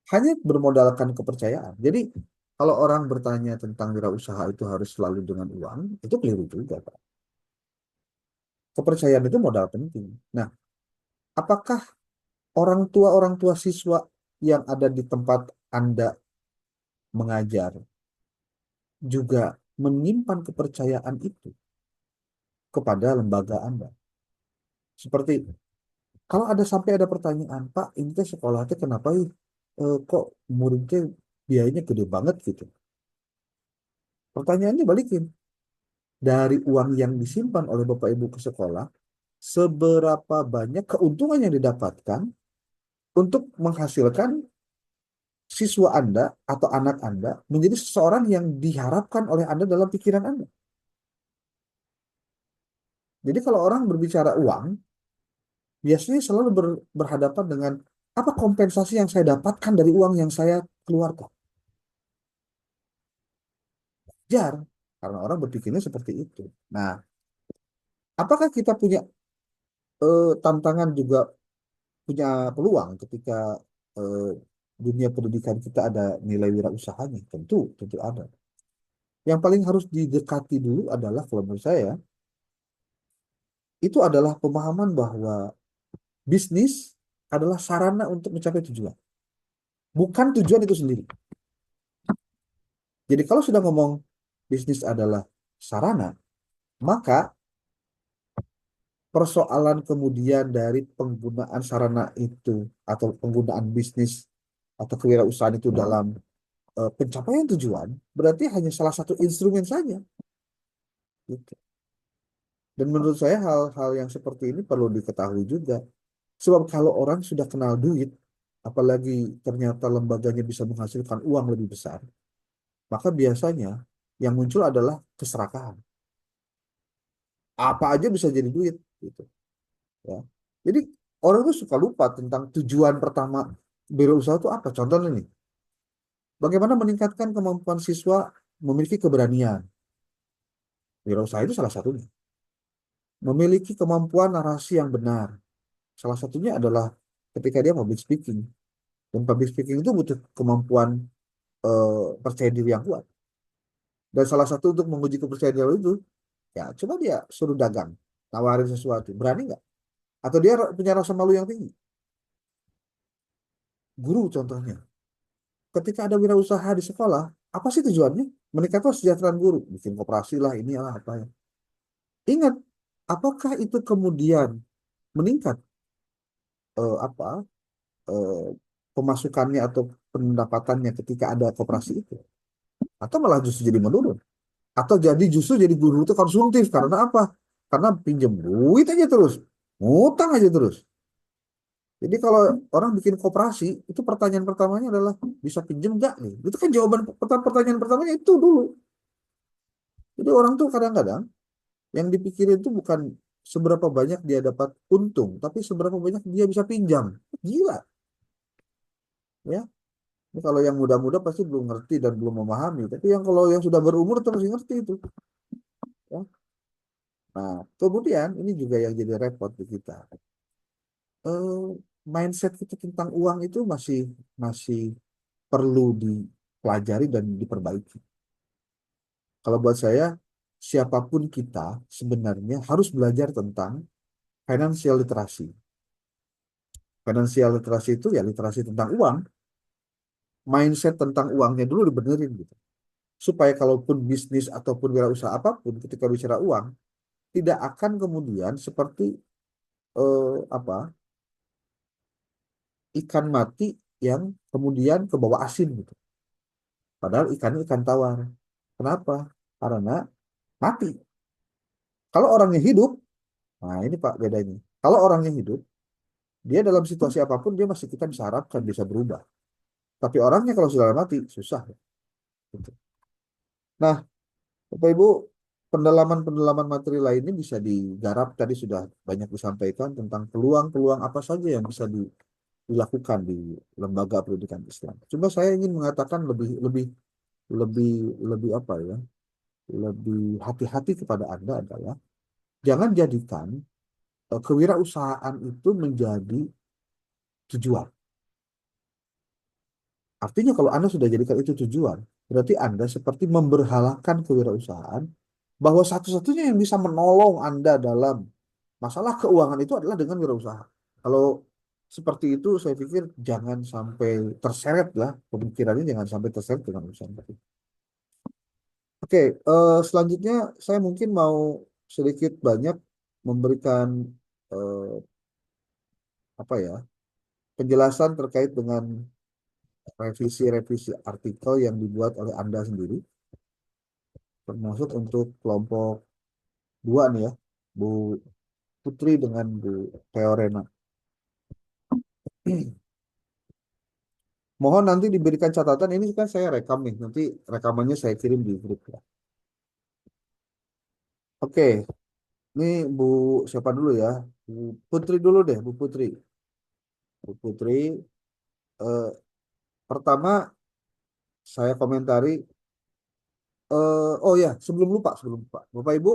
hanya bermodalkan kepercayaan. Jadi kalau orang bertanya tentang wirausaha itu harus selalu dengan uang, itu keliru juga, Pak. Kepercayaan itu modal penting. Nah, apakah orang tua siswa yang ada di tempat Anda mengajar juga menyimpan kepercayaan itu kepada lembaga Anda? Seperti kalau ada sampai ada pertanyaan, Pak, ini teh sekolah teh kenapa kok muridnya biayanya gede banget gitu? Pertanyaannya balikin. Dari uang yang disimpan oleh Bapak Ibu ke sekolah, seberapa banyak keuntungan yang didapatkan untuk menghasilkan siswa Anda atau anak Anda menjadi seseorang yang diharapkan oleh Anda dalam pikiran Anda. Jadi kalau orang berbicara uang, biasanya selalu berhadapan dengan apa kompensasi yang saya dapatkan dari uang yang saya keluarkan. Wajar, karena orang berpikirnya seperti itu. Nah, apakah kita punya tantangan juga, punya peluang ketika eh, dunia pendidikan kita ada nilai wirausahanya? Tentu, tentu ada. Yang paling harus didekati dulu adalah kalau menurut saya, itu adalah pemahaman bahwa bisnis adalah sarana untuk mencapai tujuan. Bukan tujuan itu sendiri. Jadi kalau sudah ngomong bisnis adalah sarana, maka persoalan kemudian dari penggunaan sarana itu atau penggunaan bisnis atau kewirausahaan itu dalam pencapaian tujuan berarti hanya salah satu instrumen saja. Gitu. Dan menurut saya hal-hal yang seperti ini perlu diketahui juga. Sebab kalau orang sudah kenal duit, apalagi ternyata lembaganya bisa menghasilkan uang lebih besar, maka biasanya yang muncul adalah keserakahan. Apa aja bisa jadi duit, gitu. Ya. Jadi orang tuh suka lupa tentang tujuan pertama berusaha itu apa. Contohnya nih, bagaimana meningkatkan kemampuan siswa memiliki keberanian. Wirausaha itu salah satunya. Memiliki kemampuan narasi yang benar. Salah satunya adalah ketika dia public speaking. Dan public speaking itu butuh kemampuan percaya diri yang kuat. Dan salah satu untuk menguji kepercayaan diri itu, ya coba dia suruh dagang, nawarin sesuatu. Berani nggak? Atau dia punya rasa malu yang tinggi? Guru contohnya. Ketika ada wirausaha di sekolah, apa sih tujuannya? Meningkatkan kesejahteraan guru. Bikin koperasi lah, ini lah apa ya. Ingat, apakah itu kemudian meningkat apa eh, pemasukannya atau pendapatannya ketika ada koperasi itu? Atau malah justru jadi menurun? Atau jadi justru jadi guru itu konsumtif karena apa? Karena pinjam duit aja terus, ngutang aja terus. Jadi kalau orang bikin koperasi, itu pertanyaan pertamanya adalah bisa pinjam nggak nih? Itu kan jawaban pertanyaan pertamanya itu dulu. Jadi orang tuh kadang-kadang yang dipikirin itu bukan seberapa banyak dia dapat untung, tapi seberapa banyak dia bisa pinjam. Gila, ya. Ini kalau yang muda-muda pasti belum ngerti dan belum memahami. Tapi yang kalau yang sudah berumur terus ngerti itu. Ya. Nah, kemudian ini juga yang jadi repot di kita. Eh, Mindset kita tentang uang itu masih masih perlu dipelajari dan diperbaiki. Kalau buat saya, siapapun kita sebenarnya harus belajar tentang financial literacy. Financial literacy itu ya literasi tentang uang, mindset tentang uangnya dulu dibenerin gitu. Supaya kalaupun bisnis ataupun wirausaha apapun ketika bicara uang, tidak akan kemudian seperti apa ikan mati yang kemudian ke bawah asin gitu. Padahal ikannya ikan tawar. Kenapa? Karena mati. Kalau orangnya hidup, Nah, ini Pak beda ini. Kalau orangnya hidup, dia dalam situasi apapun dia masih kita bisa harapkan bisa berubah. Tapi orangnya kalau sudah mati, susah. Gitu. Nah, Bapak Ibu, pendalaman-pendalaman materi lainnya bisa digarap. Tadi sudah banyak disampaikan tentang peluang-peluang apa saja yang bisa dilakukan di lembaga pendidikan Islam. Cuma saya ingin mengatakan lebih lebih lebih lebih apa ya? Lebih hati-hati kepada Anda adalah jangan jadikan kewirausahaan itu menjadi tujuan. Artinya kalau Anda sudah jadikan itu tujuan, berarti Anda seperti memberhalakan kewirausahaan bahwa satu-satunya yang bisa menolong Anda dalam masalah keuangan itu adalah dengan wirausaha. Kalau seperti itu, saya pikir jangan sampai terseret lah pemikirannya, jangan sampai terseret dengan urusan tadi. Oke, selanjutnya saya mungkin mau sedikit banyak memberikan eh, apa ya penjelasan terkait dengan revisi-revisi artikel yang dibuat oleh Anda sendiri, termasuk untuk kelompok dua nih ya, Bu Putri dengan Bu Teorena. Mohon nanti diberikan catatan, ini kan saya rekam nih, nanti rekamannya saya kirim di grup ya. Oke, ini Bu siapa dulu ya? Bu Putri dulu deh, Bu Putri. Bu Putri, eh, pertama saya komentari, oh ya, sebelum lupa, Bapak Ibu,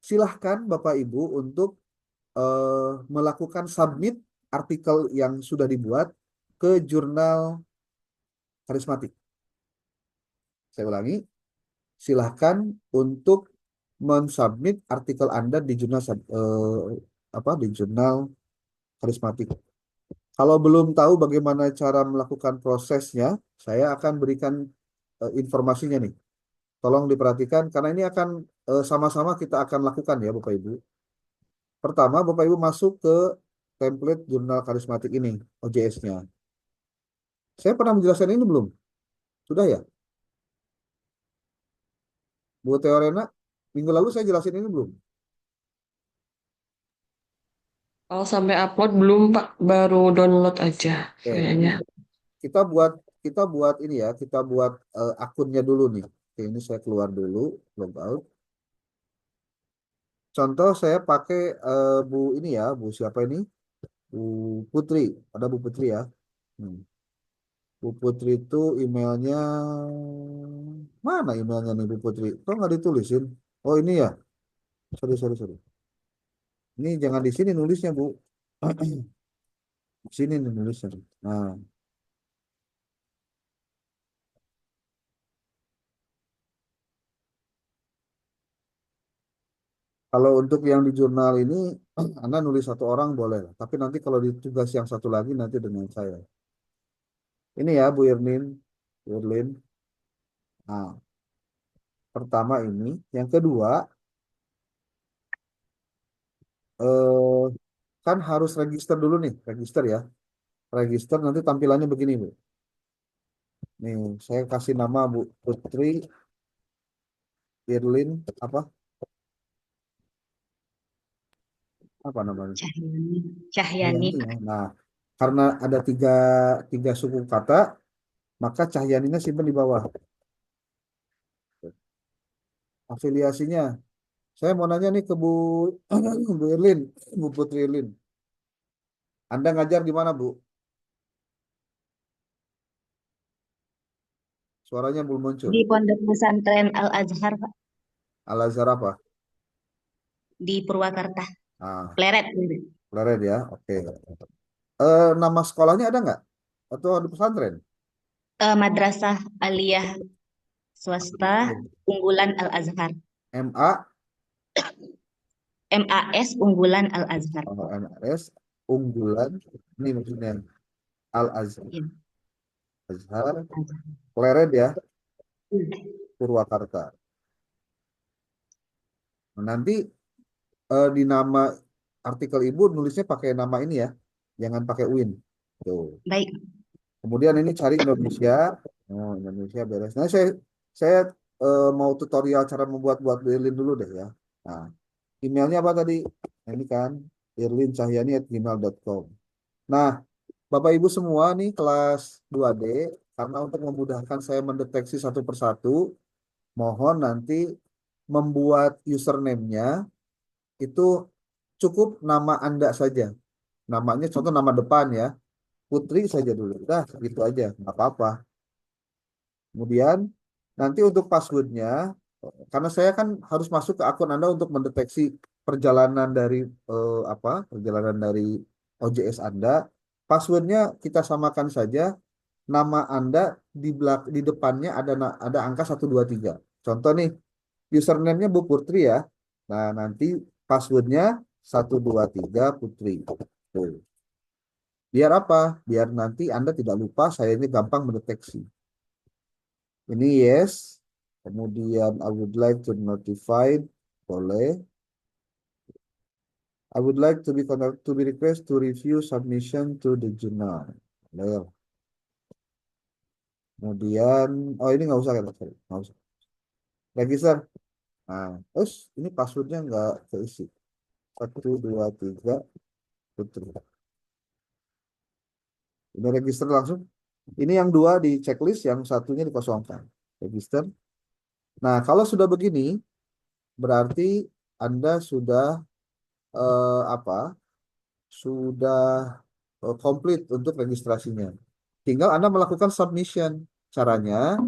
silahkan Bapak Ibu untuk melakukan submit artikel yang sudah dibuat ke jurnal karismatik. Saya ulangi, silahkan untuk mensubmit artikel Anda di jurnal di jurnal karismatik. Kalau belum tahu bagaimana cara melakukan prosesnya, saya akan berikan informasinya nih. Tolong diperhatikan karena ini akan sama-sama kita akan lakukan ya Bapak Ibu. Pertama, Bapak Ibu masuk ke template jurnal karismatik ini, OJS-nya. Saya pernah menjelaskan ini belum? Sudah ya? Bu Teorena, minggu lalu saya jelasin ini belum? Kalau sampai upload belum Pak, baru download aja Oke, kayaknya. kita buat ini ya, kita buat akunnya dulu nih. Oke, ini saya keluar dulu, log out. Contoh saya pakai Bu ini ya, Bu siapa ini? Bu Putri, ada Bu Putri ya. Hmm. Bu Putri itu emailnya mana emailnya nih Bu Putri? Kok nggak ditulisin? Oh ini ya, sorry sorry sorry. Ini jangan di sini nulisnya Bu. Di sini nih nulisnya. Nah, kalau untuk yang di jurnal ini, Anda nulis satu orang boleh, tapi nanti kalau di tugas yang satu lagi nanti dengan saya. Ini ya Bu Irnin, Bu Irlin. Nah, pertama ini, yang kedua, eh, kan harus register dulu nih, register ya. Register nanti tampilannya begini Bu. Nih, saya kasih nama Bu Putri Irlin apa namanya? Cahyani. Cahyani. Cahyani ya. Nah, karena ada tiga suku kata, maka Cahyaninya simpan di bawah. Afiliasinya, saya mau nanya nih ke Bu Bu Irlin, Bu Putri Irlin. Anda ngajar di mana Bu? Suaranya belum muncul. Di Pondok Pesantren Al-Azhar, Pak, Al Azhar apa? di Purwakarta. Ah, Pleret. Pleret ya. Oke. Nama sekolahnya ada nggak? Atau di pesantren? Madrasah Aliyah Swasta Unggulan Al-Azhar. MA, MAS Unggulan Al-Azhar. MAS, Unggulan. Ini maksudnya Al Azhar. Iya. Azhar, Pleret ya, Purwakarta. Nah, nanti di nama artikel Ibu nulisnya pakai nama ini ya, jangan pakai UIN. Tuh. Baik. Kemudian ini cari Indonesia. Oh, Indonesia beres. Nah, saya mau tutorial cara membuat Berlin dulu deh ya. Nah, emailnya apa tadi? Nah, ini kan irlincahyani@gmail.com. Nah, Bapak Ibu semua nih kelas 2D, karena untuk memudahkan saya mendeteksi satu persatu, mohon nanti membuat username-nya itu cukup nama Anda saja. Namanya contoh nama depan ya. Putri saja dulu. Udah, gitu aja. Nggak apa-apa. Kemudian nanti untuk passwordnya, karena saya kan harus masuk ke akun Anda untuk mendeteksi perjalanan dari perjalanan dari OJS Anda. Passwordnya kita samakan saja. Nama Anda di depannya ada angka 123. Contoh nih, username-nya Bu Putri ya. Nah, nanti passwordnya 123 Putri. Tuh. Biar apa? Biar nanti Anda tidak lupa, saya ini gampang mendeteksi. Ini yes. Kemudian I would like to notify, boleh. I would like to be request to review submission to the journal. Boleh. Kemudian, oh ini nggak usah kan? Nggak usah. Register. Nah, terus ini passwordnya nggak keisi. 123 Putri. Ini register langsung. Ini yang dua di checklist, yang satunya dikosongkan. Register. Nah, kalau sudah begini, berarti Anda sudah apa? Sudah komplit untuk registrasinya. Tinggal Anda melakukan submission. Caranya,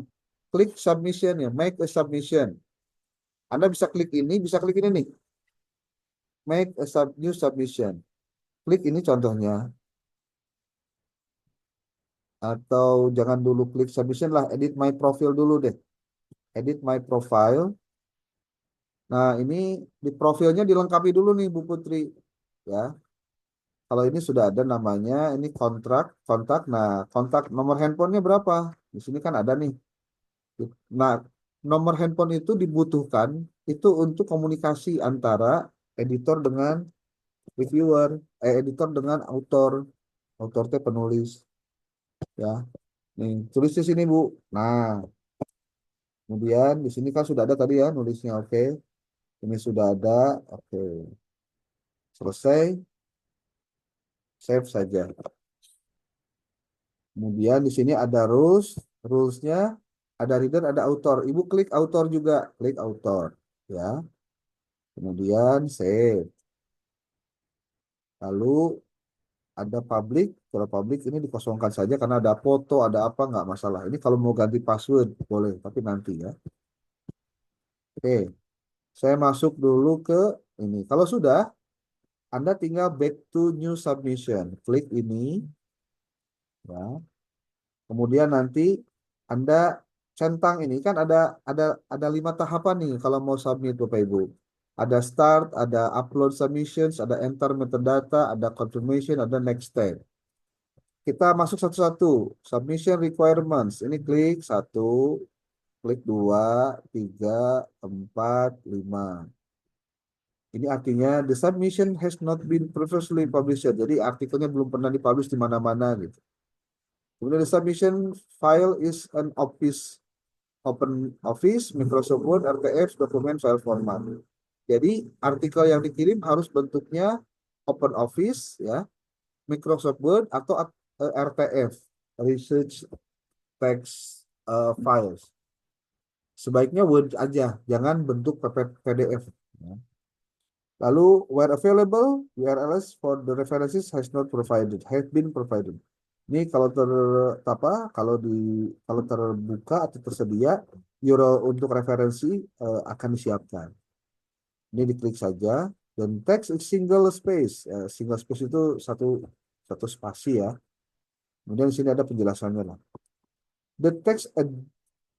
klik submission ya, make a submission. Anda bisa klik ini, bisa klik ini nih. Make a new submission. Klik ini contohnya. Atau jangan dulu klik submission lah, edit my profile dulu deh. Edit my profile. Nah, ini di profilnya dilengkapi dulu nih Bu Putri. Ya. Kalau ini sudah ada namanya, ini kontak. Nah, kontak nomor handphonenya berapa? Di sini kan ada nih. Nah, nomor handphone itu dibutuhkan itu untuk komunikasi antara editor dengan reviewer, editor dengan autor. Autor itu penulis. Ya. Nih, tulis di sini, Bu. Nah, kemudian di sini kan sudah ada tadi ya nulisnya, oke. Ini sudah ada, oke. Selesai, save saja. Kemudian di sini ada rulesnya ada reader, ada author. Ibu klik author juga, klik author, ya. Kemudian save. Lalu ada public, kalau public ini dikosongkan saja karena ada foto, ada apa nggak masalah. Ini kalau mau ganti password boleh, tapi nanti ya. Oke, saya masuk dulu ke ini. Kalau sudah, Anda tinggal back to new submission. Klik ini, ya. Kemudian nanti Anda centang ini kan ada 5 tahapan nih kalau mau submit Bapak Ibu. Ada start, ada upload submissions, ada enter metadata, ada confirmation, ada next step. Kita masuk satu-satu. Submission requirements. Ini klik 1, klik 2, 3, 4, 5. Ini artinya the submission has not been previously published. Jadi artikelnya belum pernah dipublish di mana-mana gitu. Kemudian the submission file is an open office, Microsoft Word, RTF, dokumen file format. Jadi artikel yang dikirim harus bentuknya open office ya, Microsoft Word atau RTF, research text files. Sebaiknya Word aja, jangan bentuk PDF. Ya. Lalu where available, URLs for the references have been provided. Ini kalau kalau terbuka atau tersedia URL untuk referensi akan disiapkan. Ini diklik saja dan text single space. Single space itu satu spasi ya. Kemudian di sini ada penjelasannya lah. The text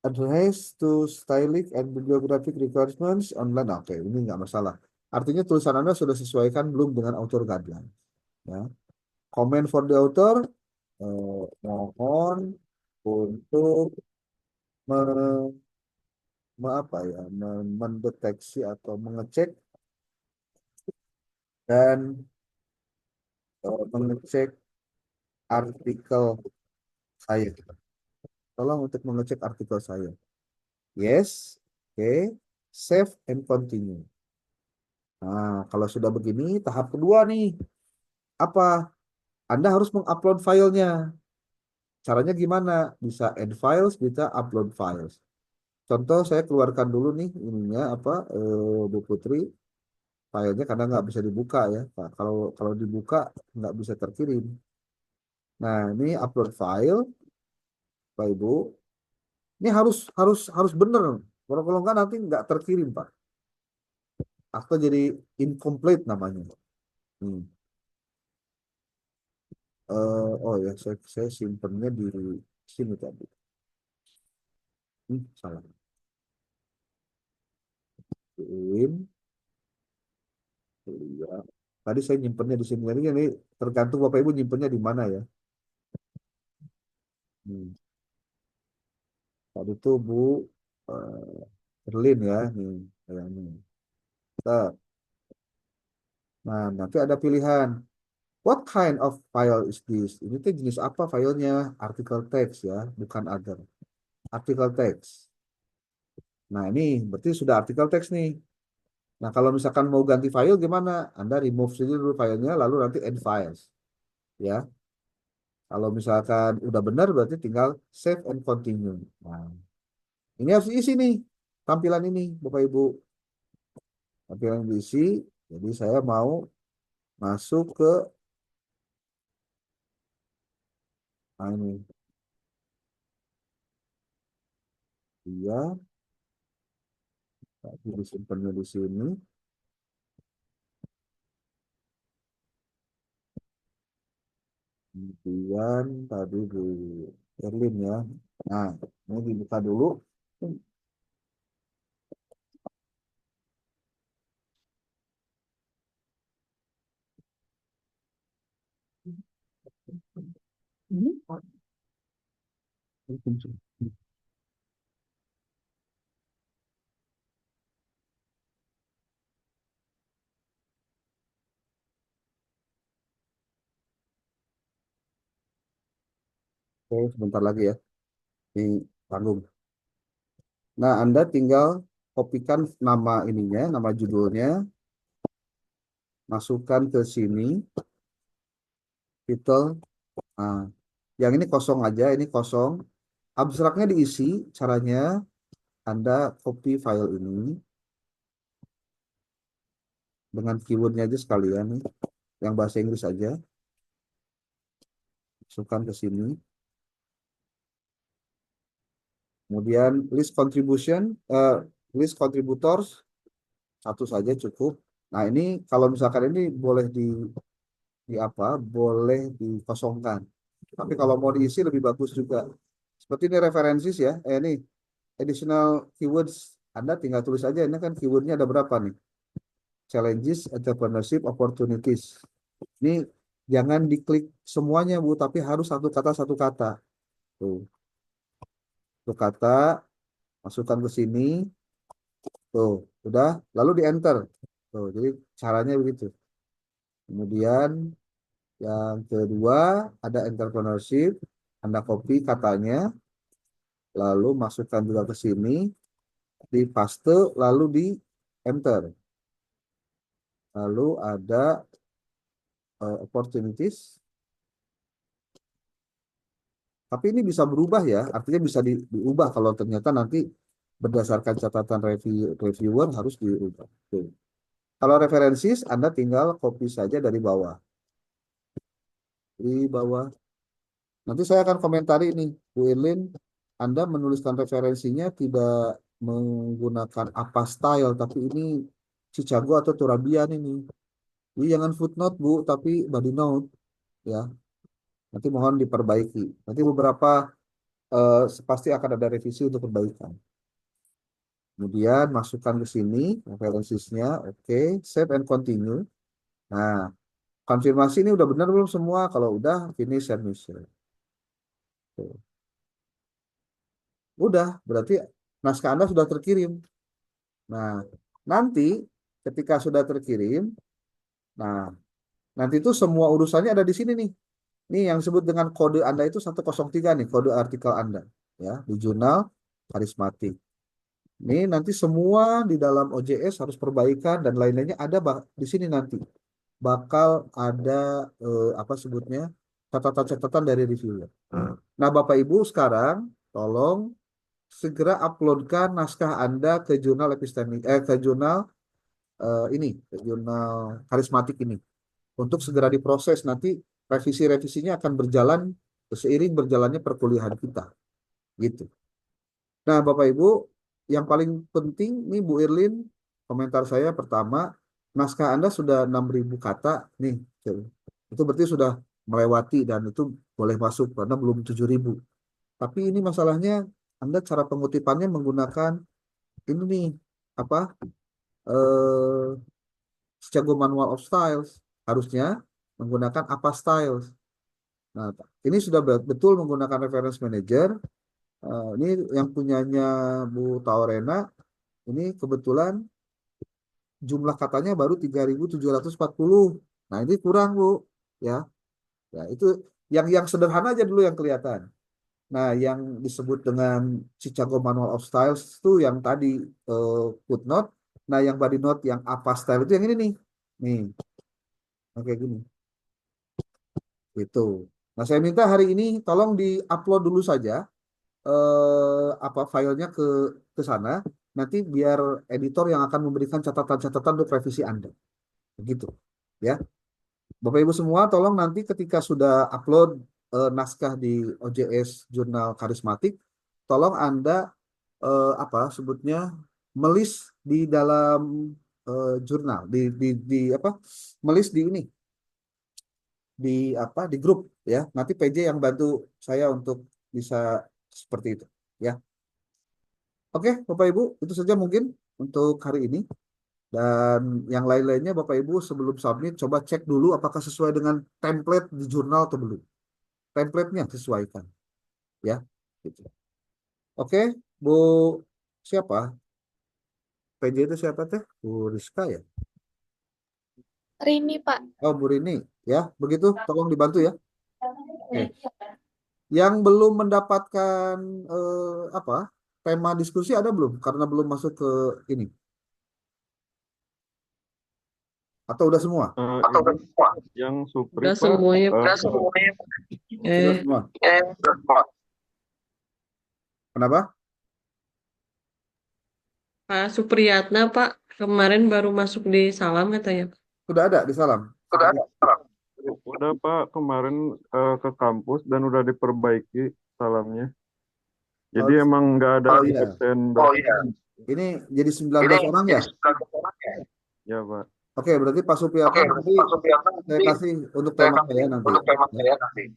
address to stylistic and bibliographic requirements online. Oke, ini nggak masalah. Artinya tulisan Anda sudah sesuaikan belum dengan author guideline. Ya. Comment for the author, mohon untuk mendeteksi atau mengecek dan mengecek artikel saya. Tolong untuk mengecek artikel saya. Yes, oke. Save and continue. Nah, kalau sudah begini, tahap kedua nih, apa? Anda harus mengupload filenya. Caranya gimana? Bisa add files, bisa upload files. Contoh saya keluarkan dulu nih ininya apa Bu Putri filenya karena nggak bisa dibuka ya. Pak. Kalau kalau dibuka nggak bisa terkirim. Nah ini upload file, Pak Ibu. Ini harus bener. Kalau nggak nanti nggak terkirim Pak. Atau jadi incomplete namanya. Hmm. Oh ya saya simpennya di sini tadi. Salah. Win, ya. Tadi saya nyimpennya di sini. Jadi ini tergantung Bapak Ibu nyimpennya di mana ya. Hmm. Tadi tuh Bu Erlin ya nih kayak ini. Set. Nah, nanti ada pilihan. What kind of file is this? Ini tuh jenis apa filenya? Artikel text ya, bukan other. Artikel text. Nah, ini berarti sudah artikel text nih. Nah, kalau misalkan mau ganti file gimana? Anda remove saja dulu filenya, lalu nanti add files. Ya, kalau misalkan udah benar berarti tinggal save and continue. Nah, ini harus diisi nih tampilan ini, Bapak Ibu. Tampilan diisi. Jadi saya mau masuk ke ini. Iya, tadi disimpannya di sini. Kemudian tadi di Erlin ya. Nah, ini dibuka dulu. Oke, sebentar lagi ya. Di tanggung. Nah, Anda tinggal kopikan nama ininya, nama judulnya, masukkan ke sini, title. Nah, yang ini kosong aja, ini kosong. Abstraknya diisi, caranya Anda copy file ini dengan keywordnya aja sekalian nih, yang bahasa Inggris aja. Masukkan ke sini. Kemudian list contributors satu saja cukup. Nah ini kalau misalkan ini boleh di apa? Boleh dikosongkan. Tapi kalau mau diisi lebih bagus juga. Seperti ini referensis ya. Ini additional keywords. Anda tinggal tulis aja. Ini kan keywordnya ada berapa nih? Challenges, entrepreneurship, opportunities. Ini jangan diklik semuanya Bu, tapi harus satu kata satu kata. Tuh. Satu kata masukkan ke sini. Tuh, udah, lalu di enter. Tuh, jadi caranya begitu. Kemudian yang kedua ada entrepreneurship, Anda copy katanya, lalu masukkan juga ke sini, di paste, lalu di enter. Lalu ada opportunities. Tapi ini bisa berubah ya, artinya bisa diubah kalau ternyata nanti berdasarkan catatan reviewer harus diubah. Tuh. Kalau referensis, Anda tinggal copy saja dari bawah. Di bawah. Nanti saya akan komentari ini, Bu Irlin, Anda menuliskan referensinya tidak menggunakan apa style, tapi ini Chicago atau Turabian ini. Jadi jangan footnote Bu, tapi body note ya. Nanti mohon diperbaiki. Nanti beberapa pasti akan ada revisi untuk perbaikan. Kemudian masukkan ke sini referensinya, oke, save and continue. Nah, konfirmasi ini udah benar belum semua? Kalau udah, finish submission. Udah, berarti naskah Anda sudah terkirim. Nah, nanti ketika sudah terkirim, nah, nanti itu semua urusannya ada di sini nih. Ini yang disebut dengan kode Anda itu 103 nih, kode artikel Anda. Ya, di jurnal karismatik. Ini nanti semua di dalam OJS harus perbaikan dan lain-lainnya ada di sini nanti. Bakal ada apa sebutnya catatan-catatan dari reviewer. Nah, Bapak Ibu sekarang tolong segera uploadkan naskah Anda ke jurnal epistemik ke jurnal ke jurnal karismatik ini untuk segera diproses. Nanti revisi-revisinya akan berjalan seiring berjalannya perkuliahan kita. Gitu. Nah, Bapak Ibu, yang paling penting nih Bu Irlin, komentar saya pertama, naskah Anda sudah 6.000 kata nih. Itu berarti sudah melewati dan itu boleh masuk karena belum 7.000. Tapi ini masalahnya Anda cara pengutipannya menggunakan ini nih apa? Eh Chicago Manual of Styles harusnya menggunakan apa styles. Nah, ini sudah betul menggunakan reference manager. Ini yang punyanya Bu Taorena, ini kebetulan jumlah katanya baru 3.740. Nah, ini kurang, Bu. Ya. Ya, itu yang sederhana aja dulu yang kelihatan. Nah, yang disebut dengan Chicago Manual of Styles itu yang tadi footnote. Nah, yang body note yang apa style itu yang ini nih. Nih. Oke, gini. Itu. Nah, saya minta hari ini tolong di-upload dulu saja apa filenya ke sana. Nanti biar editor yang akan memberikan catatan-catatan untuk revisi Anda. Begitu. Ya. Bapak Ibu semua tolong nanti ketika sudah upload naskah di OJS Jurnal Karismatik, tolong Anda apa sebutnya melis di dalam jurnal di apa melis di ini di grup ya. Nanti PJ yang bantu saya untuk bisa seperti itu ya. Oke, Bapak Ibu, itu saja mungkin untuk hari ini. Dan yang lain-lainnya Bapak Ibu sebelum submit coba cek dulu apakah sesuai dengan template di jurnal atau belum. Template-nya sesuaikan ya. Gitu. Oke, Bu siapa? PJ itu siapa teh? Bu Rizka ya? Rini, Pak. Oh, Bu Rini ya. Begitu, tolong dibantu ya. Oke. Yang belum mendapatkan apa tema diskusi ada belum? Karena belum masuk ke ini. Atau udah semua? Yang Supri Udah Pak, semuanya, Pak. Sudah semua. Kenapa? Pak Supriyatna, Pak. Kemarin baru masuk di Salam katanya. Sudah ada di Salam. udah Pak kemarin ke kampus dan udah diperbaiki salamnya. Jadi emang nggak ada iya. absen. Ini jadi 19 orang ya? Ya Pak. Oke, berarti Pak Supriyatna nanti saya kasih untuk tema ya nanti.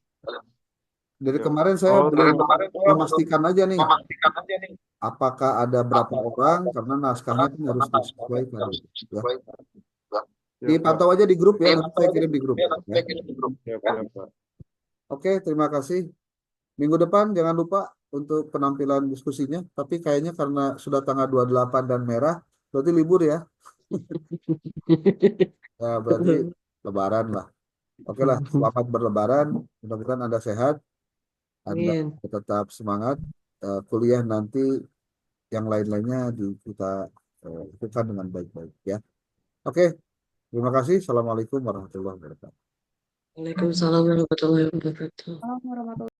Dari kemarin saya belum memastikan aja nih. Apakah ada berapa orang karena naskahnya kan harus disesuaikan. Ya. Dipantau aja di grup ya, nanti saya kirim di grup. Ya. Oke, terima kasih. Minggu depan jangan lupa untuk penampilan diskusinya, tapi kayaknya karena sudah tanggal 28 dan merah, berarti libur ya. Ya, berarti lebaran lah. Oke lah, selamat berlebaran. Mudah-mudahan Anda sehat. Anda tetap semangat. Kuliah nanti yang lain-lainnya kita lakukan dengan baik-baik ya. Oke, terima kasih. Assalamualaikum warahmatullahi wabarakatuh. Waalaikumsalam warahmatullahi wabarakatuh.